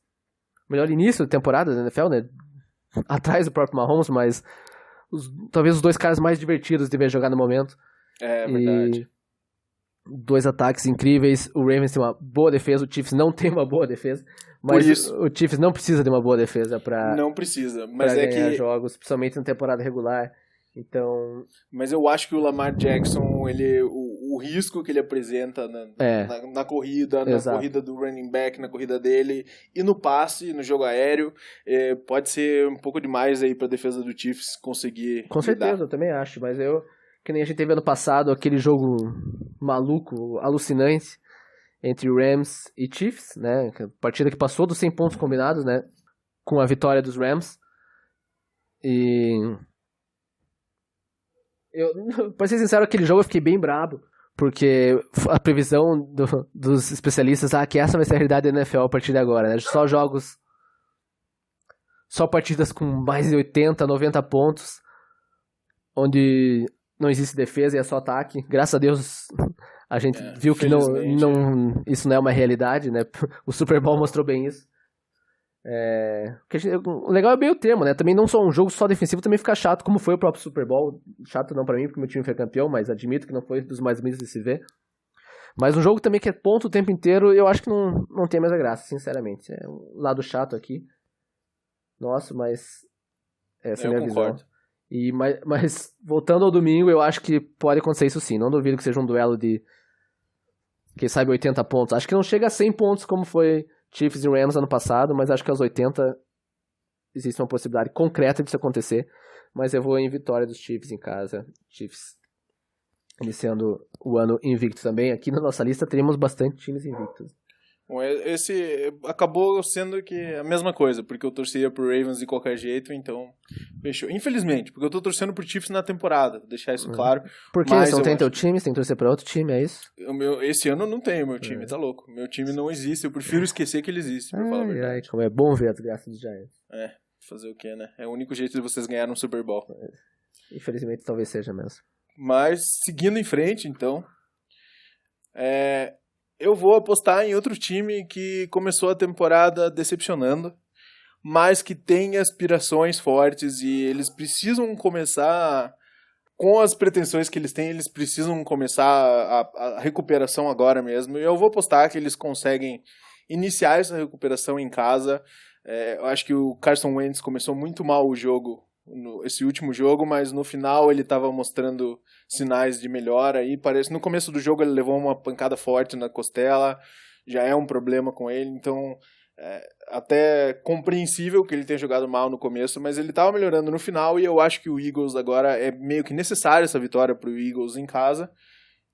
o melhor início da temporada da NFL, né, atrás do próprio Mahomes, mas talvez os dois caras mais divertidos de ver jogar no momento. É verdade. E dois ataques incríveis, o Ravens tem uma boa defesa, o Chiefs não tem uma boa defesa, mas o Chiefs não precisa de uma boa defesa para não precisa, mas é ganhar que jogos, principalmente na temporada regular. Então, mas eu acho que o Lamar Jackson, o risco que ele apresenta na corrida, na corrida do running back, na corrida dele e no passe, no jogo aéreo, pode ser um pouco demais aí para a defesa do Chiefs conseguir. Com certeza, eu também acho, mas que nem a gente teve ano passado, aquele jogo maluco, alucinante, entre Rams e Chiefs, né, partida que passou dos 100 pontos combinados, né, com a vitória dos Rams, e pra ser sincero, aquele jogo eu fiquei bem brabo, porque a previsão dos especialistas, que essa vai ser a realidade da NFL a partir de agora, né, só partidas com mais de 80, 90 pontos, onde não existe defesa e é só ataque. Graças a Deus a gente viu que isso não é uma realidade, né? O Super Bowl mostrou bem isso. O legal é bem o termo, né? Também não só um jogo só defensivo, também fica chato, como foi o próprio Super Bowl. Chato não pra mim, porque meu time foi campeão, mas admito que não foi dos mais bonitos de se ver. Mas um jogo também que é ponto o tempo inteiro, eu acho que não tem mais a graça, sinceramente. É um lado chato aqui. Nossa, mas essa é a minha visão. Mas voltando ao domingo, eu acho que pode acontecer isso sim. Não duvido que seja um duelo de, quem sabe, 80 pontos. Acho que não chega a 100 pontos como foi Chiefs e Rams ano passado, mas acho que aos 80 existe uma possibilidade concreta disso acontecer. Mas eu vou em vitória dos Chiefs em casa. Chiefs iniciando o ano invicto também. Aqui na nossa lista teríamos bastante times invictos. Bom, esse acabou sendo que a mesma coisa, porque eu torcia pro Ravens de qualquer jeito, então fechou. Infelizmente, porque eu tô torcendo pro Chiefs na temporada, vou deixar isso claro. Por que você não tem teu time? Você tem que torcer pra outro time, é isso? Esse ano eu não tenho meu time, tá louco. Meu time não existe, eu prefiro esquecer que ele existe, pra falar a verdade. Como é bom ver a desgraça dos Giants. Fazer o quê, né? É o único jeito de vocês ganharem um Super Bowl. Infelizmente, talvez seja mesmo. Mas, seguindo em frente, então... eu vou apostar em outro time que começou a temporada decepcionando, mas que tem aspirações fortes e eles precisam começar, com as pretensões que eles têm, eles precisam começar a recuperação agora mesmo. E eu vou apostar que eles conseguem iniciar essa recuperação em casa. Eu acho que o Carson Wentz começou muito mal o jogo, esse último jogo, mas no final ele estava mostrando sinais de melhora aí, parece, no começo do jogo ele levou uma pancada forte na costela, já é um problema com ele, então até compreensível que ele tenha jogado mal no começo, mas ele estava melhorando no final e eu acho que o Eagles agora é meio que necessário essa vitória para o Eagles em casa.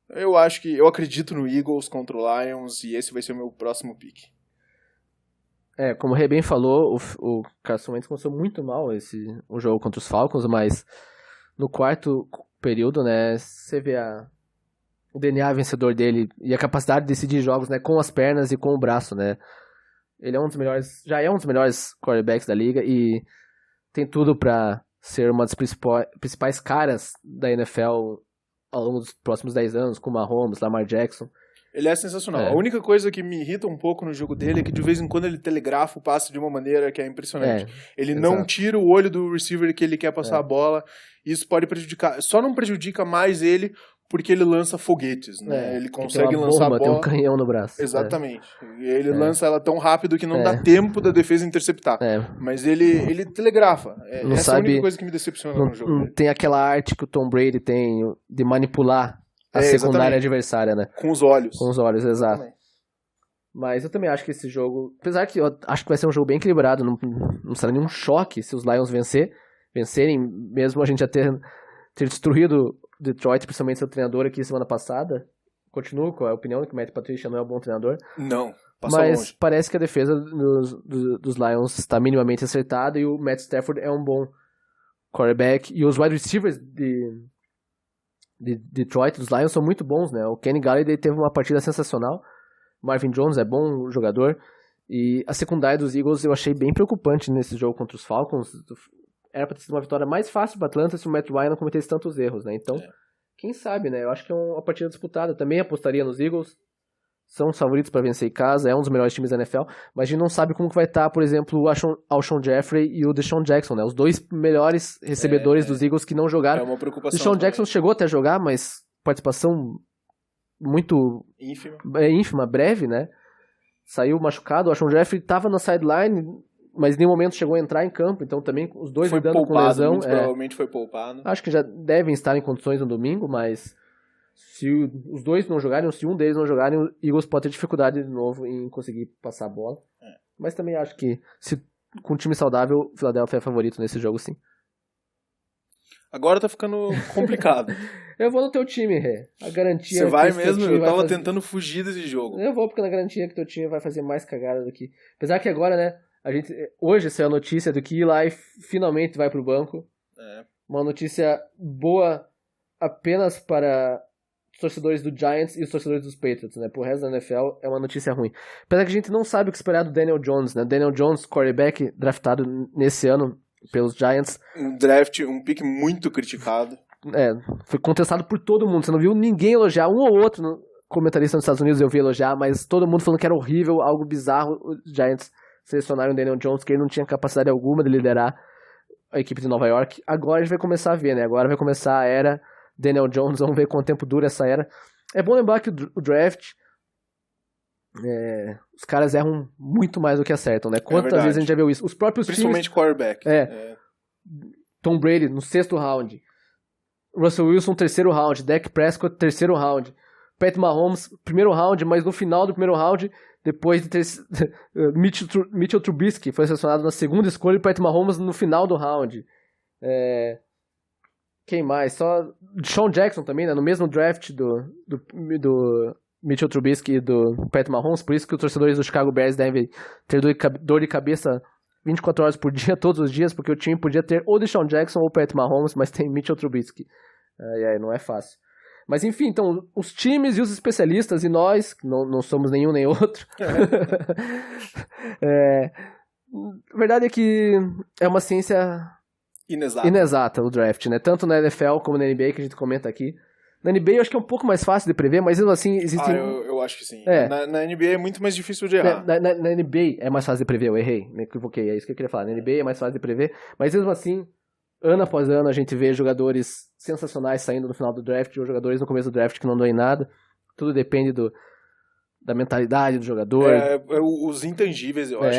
Eu acredito no Eagles contra o Lions e esse vai ser o meu próximo pick. Como o Rê bem falou, o Carson Wentz começou muito mal o jogo contra os Falcons, mas no quarto período, né, você vê o DNA vencedor dele e a capacidade de decidir jogos, né, com as pernas e com o braço, né. Ele já é um dos melhores quarterbacks da liga e tem tudo para ser uma das principais caras da NFL ao longo dos próximos 10 anos, com Mahomes, Lamar Jackson. Ele é sensacional. A única coisa que me irrita um pouco no jogo dele é que de vez em quando ele telegrafa o passe de uma maneira que é impressionante. Ele não tira o olho do receiver que ele quer passar a bola. Isso pode prejudicar. Só não prejudica mais ele porque ele lança foguetes, né? Ele consegue lançar a bola. Tem um canhão no braço. Exatamente. E ele lança ela tão rápido que não dá tempo da defesa interceptar. Mas ele telegrafa. Essa é a única coisa que me decepciona no jogo dele. Tem aquela arte que o Tom Brady tem de manipular a secundária adversária, né? Com os olhos. Com os olhos, exato. Mas eu também acho que esse jogo... Apesar que eu acho que vai ser um jogo bem equilibrado, não será nenhum choque se os Lions vencerem, mesmo a gente já ter destruído Detroit, principalmente seu treinador aqui semana passada. Continuo com a opinião que o Matt Patricia não é um bom treinador. Não. Passou Mas longe. parece que a defesa dos Lions está minimamente acertada e o Matt Stafford é um bom quarterback. E os wide receivers de Detroit, dos Lions, são muito bons, né? O Kenny Galladay teve uma partida sensacional. Marvin Jones é bom jogador. E a secundária dos Eagles eu achei bem preocupante nesse jogo contra os Falcons. Era para ter sido uma vitória mais fácil para Atlanta se o Matt Ryan não cometesse tantos erros, né? Então, quem sabe, né? Eu acho que é uma partida disputada. Também apostaria nos Eagles. São os favoritos para vencer em casa, é um dos melhores times da NFL, mas a gente não sabe como que vai estar, por exemplo, o Alshon Jeffrey e o Deshaun Jackson, né? Os dois melhores recebedores dos Eagles que não jogaram. É uma preocupação. Deshaun Jackson chegou até a jogar, mas participação muito ínfima, breve, né? Saiu machucado, o Alshon Jeffrey estava na sideline, mas em nenhum momento chegou a entrar em campo, então também os dois lidando com lesão. Provavelmente foi poupado. Acho que já devem estar em condições no domingo, mas se os dois não jogarem, ou se um deles não jogarem, o Eagles pode ter dificuldade de novo em conseguir passar a bola. Mas também acho que com um time saudável, o Philadelphia é favorito nesse jogo, sim. Agora tá ficando complicado. Eu vou no teu time, Rê. A garantia. Você vai mesmo? Eu tava tentando fugir desse jogo. Eu vou porque na garantia que teu time vai fazer mais cagada do que... Apesar que agora, né, hoje saiu a notícia do que Eli finalmente vai pro banco. Uma notícia boa apenas para os torcedores do Giants e os torcedores dos Patriots, né? Pro resto da NFL é uma notícia ruim. Apesar que a gente não sabe o que esperar do Daniel Jones, né? Daniel Jones, quarterback, draftado nesse ano pelos Giants. Um draft, um pick muito criticado. Foi contestado por todo mundo. Você não viu ninguém elogiar, um ou outro comentarista nos Estados Unidos eu vi elogiar, mas todo mundo falando que era horrível, algo bizarro. Os Giants selecionaram o Daniel Jones, que ele não tinha capacidade alguma de liderar a equipe de Nova York. Agora a gente vai começar a ver, né? Agora vai começar a era Daniel Jones, vamos ver quanto tempo dura essa era. É bom lembrar que o draft, os caras erram muito mais do que acertam, né? Quantas vezes a gente já viu isso? Os próprios principalmente times, quarterback. Tom Brady no 6º round, Russell Wilson 3º round, Dak Prescott 3º round, Pat Mahomes 1º round, mas no final do 1º round, depois de ter Mitchell Trubisky foi selecionado na 2ª escolha e Pat Mahomes no final do round. Quem mais? Só Deshaun Jackson também, né? No mesmo draft do Mitchell Trubisky e do Pat Mahomes, por isso que os torcedores do Chicago Bears devem ter dor de cabeça 24 horas por dia, todos os dias, porque o time podia ter ou Deshaun Jackson ou Pat Mahomes, mas tem Mitchell Trubisky. Não é fácil. Mas enfim, então, os times e os especialistas, e nós, que não somos nenhum nem outro, a verdade é que é uma ciência inexata o draft, né? Tanto na NFL como na NBA, que a gente comenta aqui. Na NBA eu acho que é um pouco mais fácil de prever, mas mesmo assim existem... eu acho que sim. Na NBA é muito mais difícil de errar. Na NBA é mais fácil de prever, eu errei, me equivoquei, é isso que eu queria falar. Na NBA é mais fácil de prever, mas mesmo assim, ano após ano, a gente vê jogadores sensacionais saindo no final do draft, ou jogadores no começo do draft que não dão em nada. Tudo depende da mentalidade do jogador. Os intangíveis, eu acho.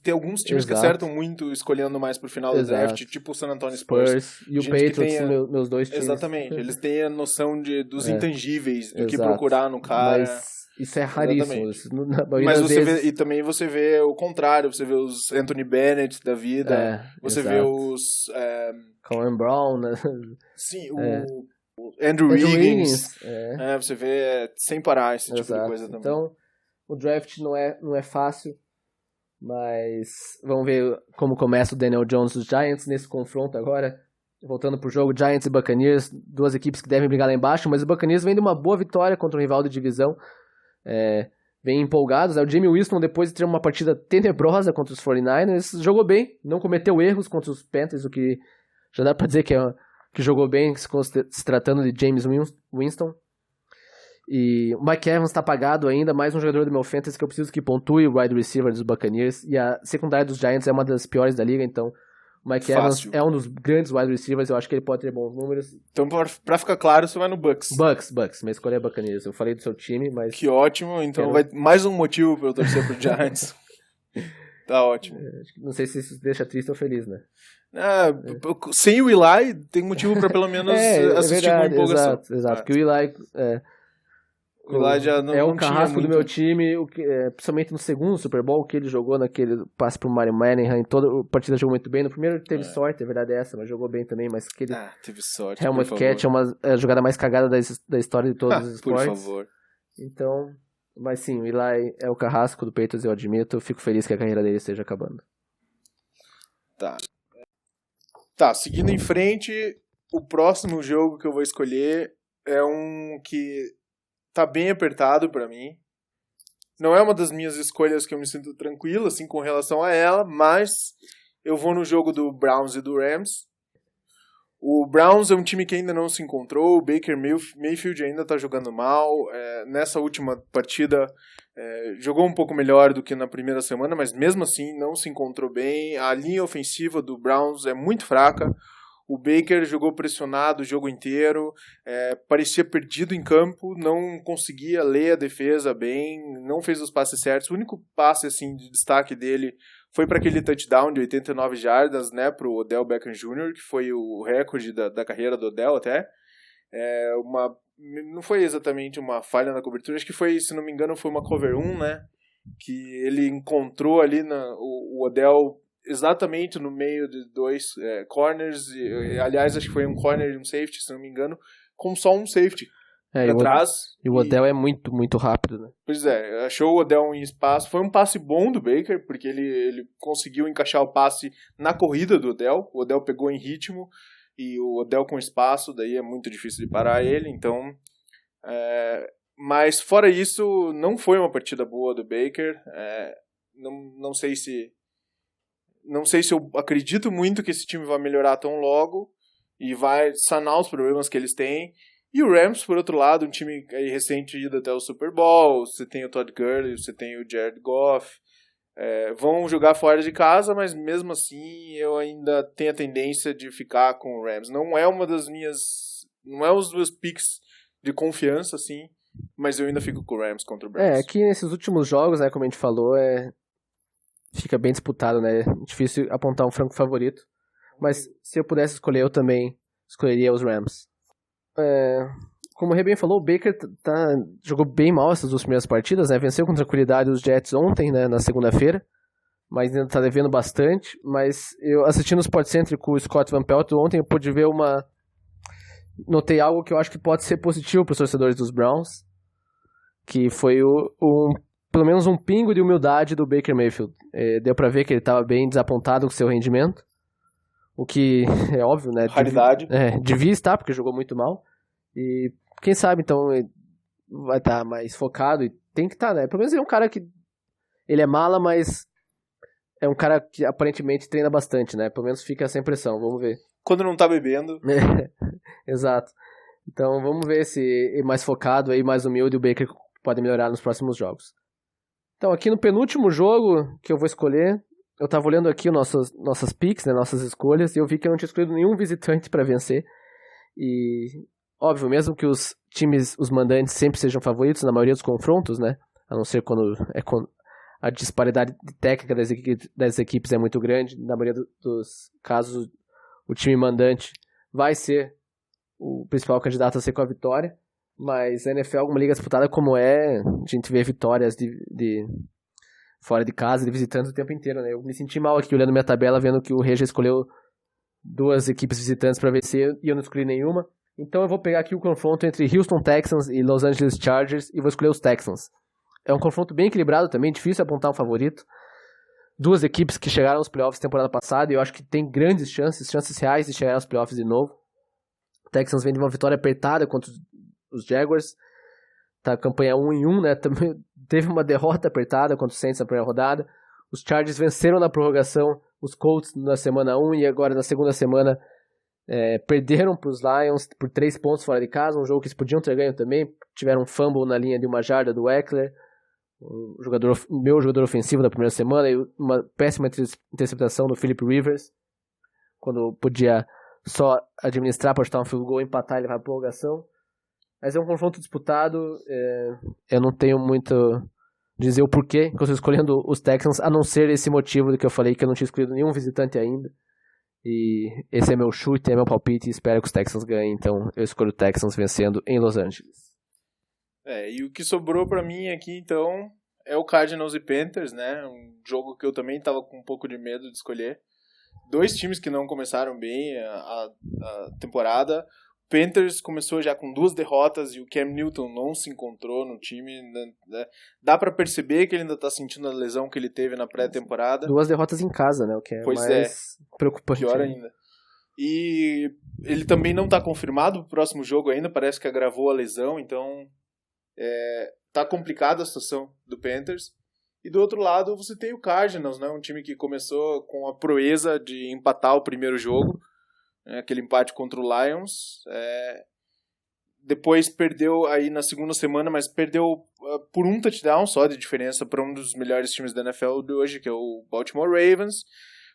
Tem alguns times que acertam muito escolhendo mais pro final do draft, tipo o San Antonio Spurs. E o Patriots, meus dois times. Exatamente, eles têm a noção dos intangíveis, do que procurar no cara. Mas isso é raríssimo. Mas também você vê o contrário, você vê os Anthony Bennett da vida, você vê os... Colin Brown, né? Sim, o Andrew Wiggins. Você vê sem parar esse tipo de coisa também. Então, o draft não é fácil, mas vamos ver como começa o Daniel Jones dos Giants nesse confronto agora. Voltando pro jogo, Giants e Buccaneers, duas equipes que devem brigar lá embaixo, mas o Buccaneers vem de uma boa vitória contra um rival de divisão. Vem empolgados. O Jamie Winston, depois de ter uma partida tenebrosa contra os 49ers, jogou bem, não cometeu erros contra os Panthers, o que já dá pra dizer que jogou bem, se tratando de James Winston. E o Mike Evans tá apagado ainda, mais um jogador do meu fantasy que eu preciso que pontue, o wide receiver dos Buccaneers. E a secundária dos Giants é uma das piores da liga, então o Mike Evans é um dos grandes wide receivers, eu acho que ele pode ter bons números. Então, pra ficar claro, você vai no Bucks. Bucks, minha escolha é Buccaneers. Eu falei do seu time, mas... Que ótimo, então vai mais um motivo pra eu torcer pro Giants. Tá ótimo. Não sei se isso deixa triste ou feliz, né? Sem o Eli, tem motivo pra pelo menos assistir com empolgação. Exato, porque o Eli... O Eli já não o carrasco do meu time, principalmente no segundo Super Bowl, que ele jogou naquele passe pro Mario Manningham, em toda a partida jogou muito bem. No primeiro ele teve sorte, a verdade é essa, mas jogou bem também, mas aquele teve sorte, Helmet Catch é a jogada mais cagada da história de todos os esportes. Por favor. Então, Mas sim, o Eli é o carrasco do Patriots, eu admito. Eu fico feliz que a carreira dele esteja acabando. Tá, seguindo em frente, o próximo jogo que eu vou escolher é um que tá bem apertado pra mim. Não é uma das minhas escolhas que eu me sinto tranquilo, assim, com relação a ela, mas eu vou no jogo do Browns e do Rams. O Browns é um time que ainda não se encontrou, o Baker Mayfield ainda tá jogando mal. Nessa última partida jogou um pouco melhor do que na primeira semana, mas mesmo assim não se encontrou bem. A linha ofensiva do Browns é muito fraca. O Baker jogou pressionado o jogo inteiro, parecia perdido em campo, não conseguia ler a defesa bem, não fez os passes certos. O único passe assim, de destaque dele foi para aquele touchdown de 89 jardas, né, para o Odell Beckham Jr., que foi o recorde da carreira do Odell até. Não foi exatamente uma falha na cobertura, acho que foi, se não me engano, foi uma cover 1, né, que ele encontrou ali o Odell exatamente no meio de dois corners, aliás, acho que foi um corner e um safety, se não me engano, com só um safety atrás. E o Odell é muito, muito rápido, né? Pois é, achou o Odell em espaço, foi um passe bom do Baker, porque ele conseguiu encaixar o passe na corrida do Odell, o Odell pegou em ritmo, e o Odell com espaço, daí é muito difícil de parar ele, então... Mas fora isso, não foi uma partida boa do Baker, não sei se eu acredito muito que esse time vai melhorar tão logo e vai sanar os problemas que eles têm. E o Rams, por outro lado, um time recente ido até o Super Bowl, você tem o Todd Gurley, você tem o Jared Goff, vão jogar fora de casa, mas mesmo assim eu ainda tenho a tendência de ficar com o Rams. Não é os meus picks de confiança, assim, mas eu ainda fico com o Rams contra o Browns. Aqui nesses últimos jogos, né, como a gente falou, fica bem disputado, né? Difícil apontar um franco favorito. Mas se eu pudesse escolher, eu também escolheria os Rams. Como o Rê bem falou, o Baker jogou bem mal essas duas primeiras partidas, né? Venceu com tranquilidade os Jets ontem, né, na segunda-feira, mas ainda tá devendo bastante. Mas eu assistindo o Sport Center com o Scott Van Pelt ontem, eu pude ver notei algo que eu acho que pode ser positivo para os torcedores dos Browns, que foi pelo menos um pingo de humildade do Baker Mayfield. Deu pra ver que ele estava bem desapontado com seu rendimento, o que é óbvio, né? Raridade. Devia estar, porque jogou muito mal. E quem sabe, então, ele vai estar mais focado, e tem que estar, né? Pelo menos ele é um cara que... Ele é mala, mas é um cara que aparentemente treina bastante, né? Pelo menos fica essa impressão, vamos ver. Quando não tá bebendo. Exato. Então vamos ver se mais focado aí, mais humilde, o Baker pode melhorar nos próximos jogos. Então aqui no penúltimo jogo que eu vou escolher, eu tava olhando aqui nossas picks, né, nossas escolhas, e eu vi que eu não tinha escolhido nenhum visitante para vencer. E óbvio, mesmo que os mandantes sempre sejam favoritos na maioria dos confrontos, né? A não ser quando a disparidade técnica das equipes é muito grande. Na maioria dos casos, o time mandante vai ser o principal candidato a ser com a vitória. Mas a NFL, alguma liga disputada como a gente vê vitórias de fora de casa, de visitantes o tempo inteiro, né? Eu me senti mal aqui olhando minha tabela, vendo que o Rei já escolheu duas equipes visitantes para vencer e eu não escolhi nenhuma. Então eu vou pegar aqui o confronto entre Houston Texans e Los Angeles Chargers e vou escolher os Texans. É um confronto bem equilibrado também, difícil apontar um favorito. Duas equipes que chegaram aos playoffs temporada passada e eu acho que tem grandes chances reais de chegar aos playoffs de novo. O Texans vem de uma vitória apertada contra os Jaguars. Tá campanha 1-1, né? Também teve uma derrota apertada contra os Saints na primeira rodada. Os Chargers venceram na prorrogação os Colts na semana 1 e agora na segunda semana perderam para os Lions por 3 pontos fora de casa, um jogo que eles podiam ter ganho também. Tiveram um fumble na linha de 1 jarda do Eckler, meu jogador ofensivo da primeira semana, e uma péssima interceptação do Philip Rivers, quando podia só administrar para chutar um field goal, empatar e levar a prorrogação. Mas é um confronto disputado, eu não tenho muito dizer o porquê que eu estou escolhendo os Texans, a não ser esse motivo do que eu falei, que eu não tinha escolhido nenhum visitante ainda. E esse é meu chute, é meu palpite, e espero que os Texans ganhem, então eu escolho o Texans vencendo em Los Angeles. E o que sobrou pra mim aqui, então, é o Cardinals e Panthers, né? Um jogo que eu também estava com um pouco de medo de escolher. Dois times que não começaram bem a temporada. Panthers começou já com 2 derrotas e o Cam Newton não se encontrou no time, né? Dá pra perceber que ele ainda tá sentindo a lesão que ele teve na pré-temporada. 2 derrotas em casa, né? O que é mais preocupante. Pior ainda. E ele também não tá confirmado pro próximo jogo ainda, parece que agravou a lesão, então tá complicada a situação do Panthers. E do outro lado você tem o Cardinals, né? Um time que começou com a proeza de empatar o primeiro jogo, aquele empate contra o Lions. Depois perdeu aí na segunda semana, mas perdeu por um touchdown só de diferença para um dos melhores times da NFL de hoje, que é o Baltimore Ravens.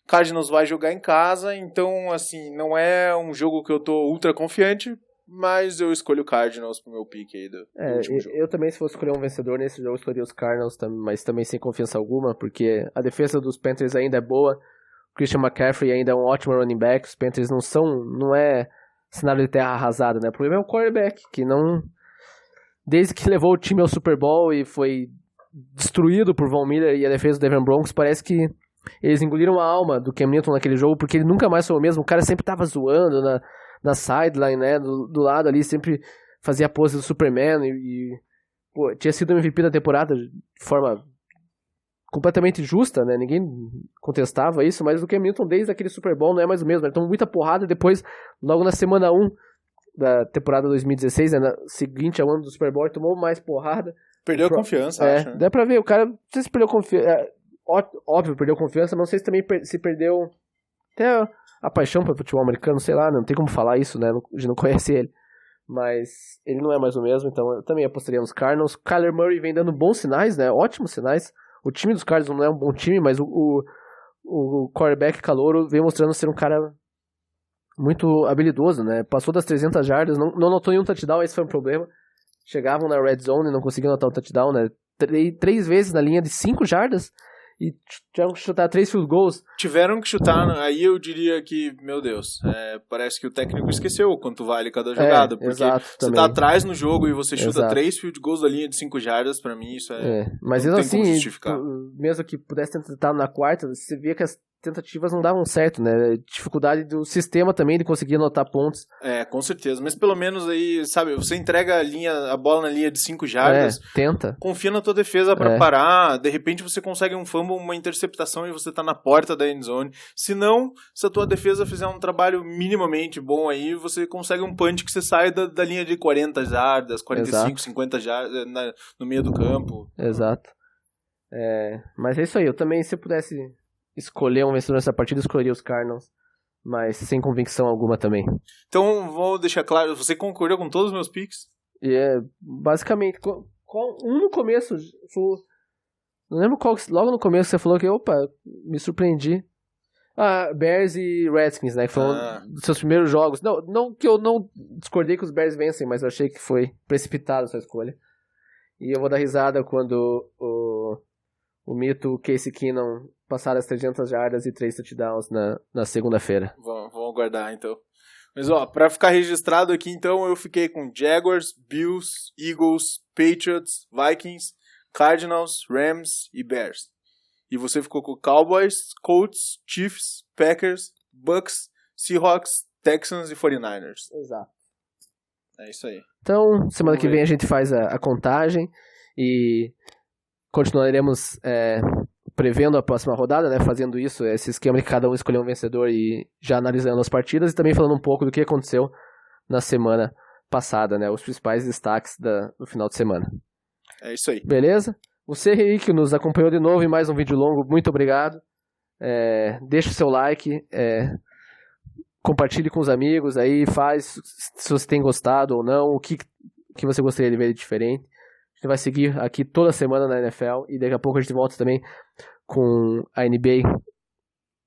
O Cardinals vai jogar em casa, então assim, não é um jogo que eu tô ultra confiante, mas eu escolho o Cardinals pro meu pick aí do último jogo. Eu também, se fosse escolher um vencedor nesse jogo, escolheria os Cardinals, mas também sem confiança alguma, porque a defesa dos Panthers ainda é boa, o Christian McCaffrey ainda é um ótimo running back, os Panthers não é cenário de terra arrasada, né? O problema é o quarterback, que não... Desde que levou o time ao Super Bowl e foi destruído por Von Miller e a defesa do Denver Broncos, parece que eles engoliram a alma do Cam Newton naquele jogo, porque ele nunca mais foi o mesmo. O cara sempre tava zoando na sideline, né? Do lado ali, sempre fazia a pose do Superman pô, tinha sido MVP da temporada de forma completamente justa, né? Ninguém contestava isso, mas o Cam Newton desde aquele Super Bowl não é mais o mesmo. Ele tomou muita porrada e depois, logo na semana 1 da temporada 2016, né, seguinte ao ano do Super Bowl, ele tomou mais porrada. Perdeu a confiança, acho. Né? Dá pra ver, o cara, não sei se perdeu confiança, óbvio, perdeu confiança, mas não sei se também se perdeu até a paixão pelo futebol americano, sei lá, não tem como falar isso, né, a gente não conhece ele. Mas ele não é mais o mesmo, então eu também apostaria nos Cardinals. Kyler Murray vem dando bons sinais, né, ótimos sinais. O time dos Cardinals não é um bom time, mas o quarterback calouro vem mostrando ser um cara muito habilidoso, né? Passou das 300 jardas, não notou nenhum touchdown, esse foi um problema. Chegavam na red zone e não conseguiam anotar um touchdown, né? 3 vezes na linha de 5 jardas e tiveram que chutar 3 field goals. Tiveram que chutar, aí eu diria que, meu Deus, parece que o técnico esqueceu o quanto vale cada jogada, porque exato, você também. tá atrás no jogo e você chuta Exato. 3 field goals da linha de 5 jardas, pra mim isso mas não mesmo tem como assim, justificar. Mesmo que pudesse tentar na quarta, você via que as tentativas não davam certo, né? Dificuldade do sistema também de conseguir anotar pontos. Com certeza, mas pelo menos aí, sabe, você entrega a bola na linha de 5 jardas, tenta. Confia na tua defesa pra parar, de repente você consegue um fumble, uma interceptação e você tá na porta da endzone. Se não, se a tua defesa fizer um trabalho minimamente bom aí, você consegue um punch que você sai da linha de 40 jardas, 45, Exato. 50 jardas no meio do campo. Exato. Mas é isso aí, eu também, se eu pudesse escolher um vencedor nessa partida, escolheria os Cardinals, mas sem convicção alguma também. Então, vou deixar claro, você concordou com todos os meus picks? Basicamente, no começo, não lembro qual, logo no começo você falou que, me surpreendi. Bears e Redskins, né, que foram dos seus primeiros jogos. Não que eu não discordei que os Bears vencem, mas eu achei que foi precipitada a sua escolha. E eu vou dar risada quando o mito Case Keenum passar as 300 jardas e 3 touchdowns na segunda-feira. Vamos aguardar, então. Mas, pra ficar registrado aqui, então, eu fiquei com Jaguars, Bills, Eagles, Patriots, Vikings, Cardinals, Rams e Bears. E você ficou com Cowboys, Colts, Chiefs, Packers, Bucks, Seahawks, Texans e 49ers. Exato. É isso aí. Então, semana que vem a gente faz a contagem e continuaremos prevendo a próxima rodada, né, fazendo isso, esse esquema de cada um escolher um vencedor e já analisando as partidas e também falando um pouco do que aconteceu na semana passada, né, os principais destaques do final de semana. É isso aí. Beleza? Você, Henrique, nos acompanhou de novo em mais um vídeo longo, muito obrigado. Deixa o seu like, compartilhe com os amigos aí, se você tem gostado ou não, o que você gostaria de ver de diferente. A gente vai seguir aqui toda semana na NFL e daqui a pouco a gente volta também com a NBA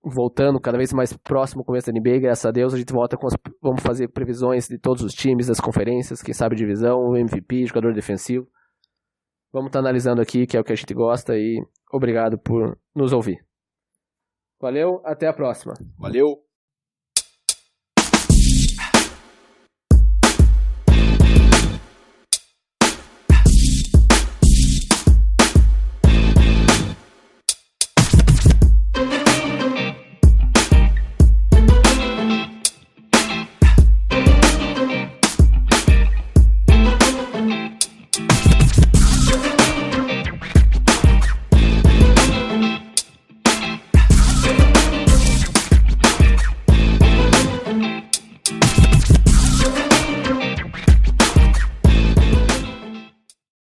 voltando cada vez mais próximo ao começo da NBA, graças a Deus. A gente volta vamos fazer previsões de todos os times, das conferências, quem sabe divisão, MVP, jogador defensivo. Vamos estar analisando aqui, que é o que a gente gosta, e obrigado por nos ouvir. Valeu, até a próxima. Valeu!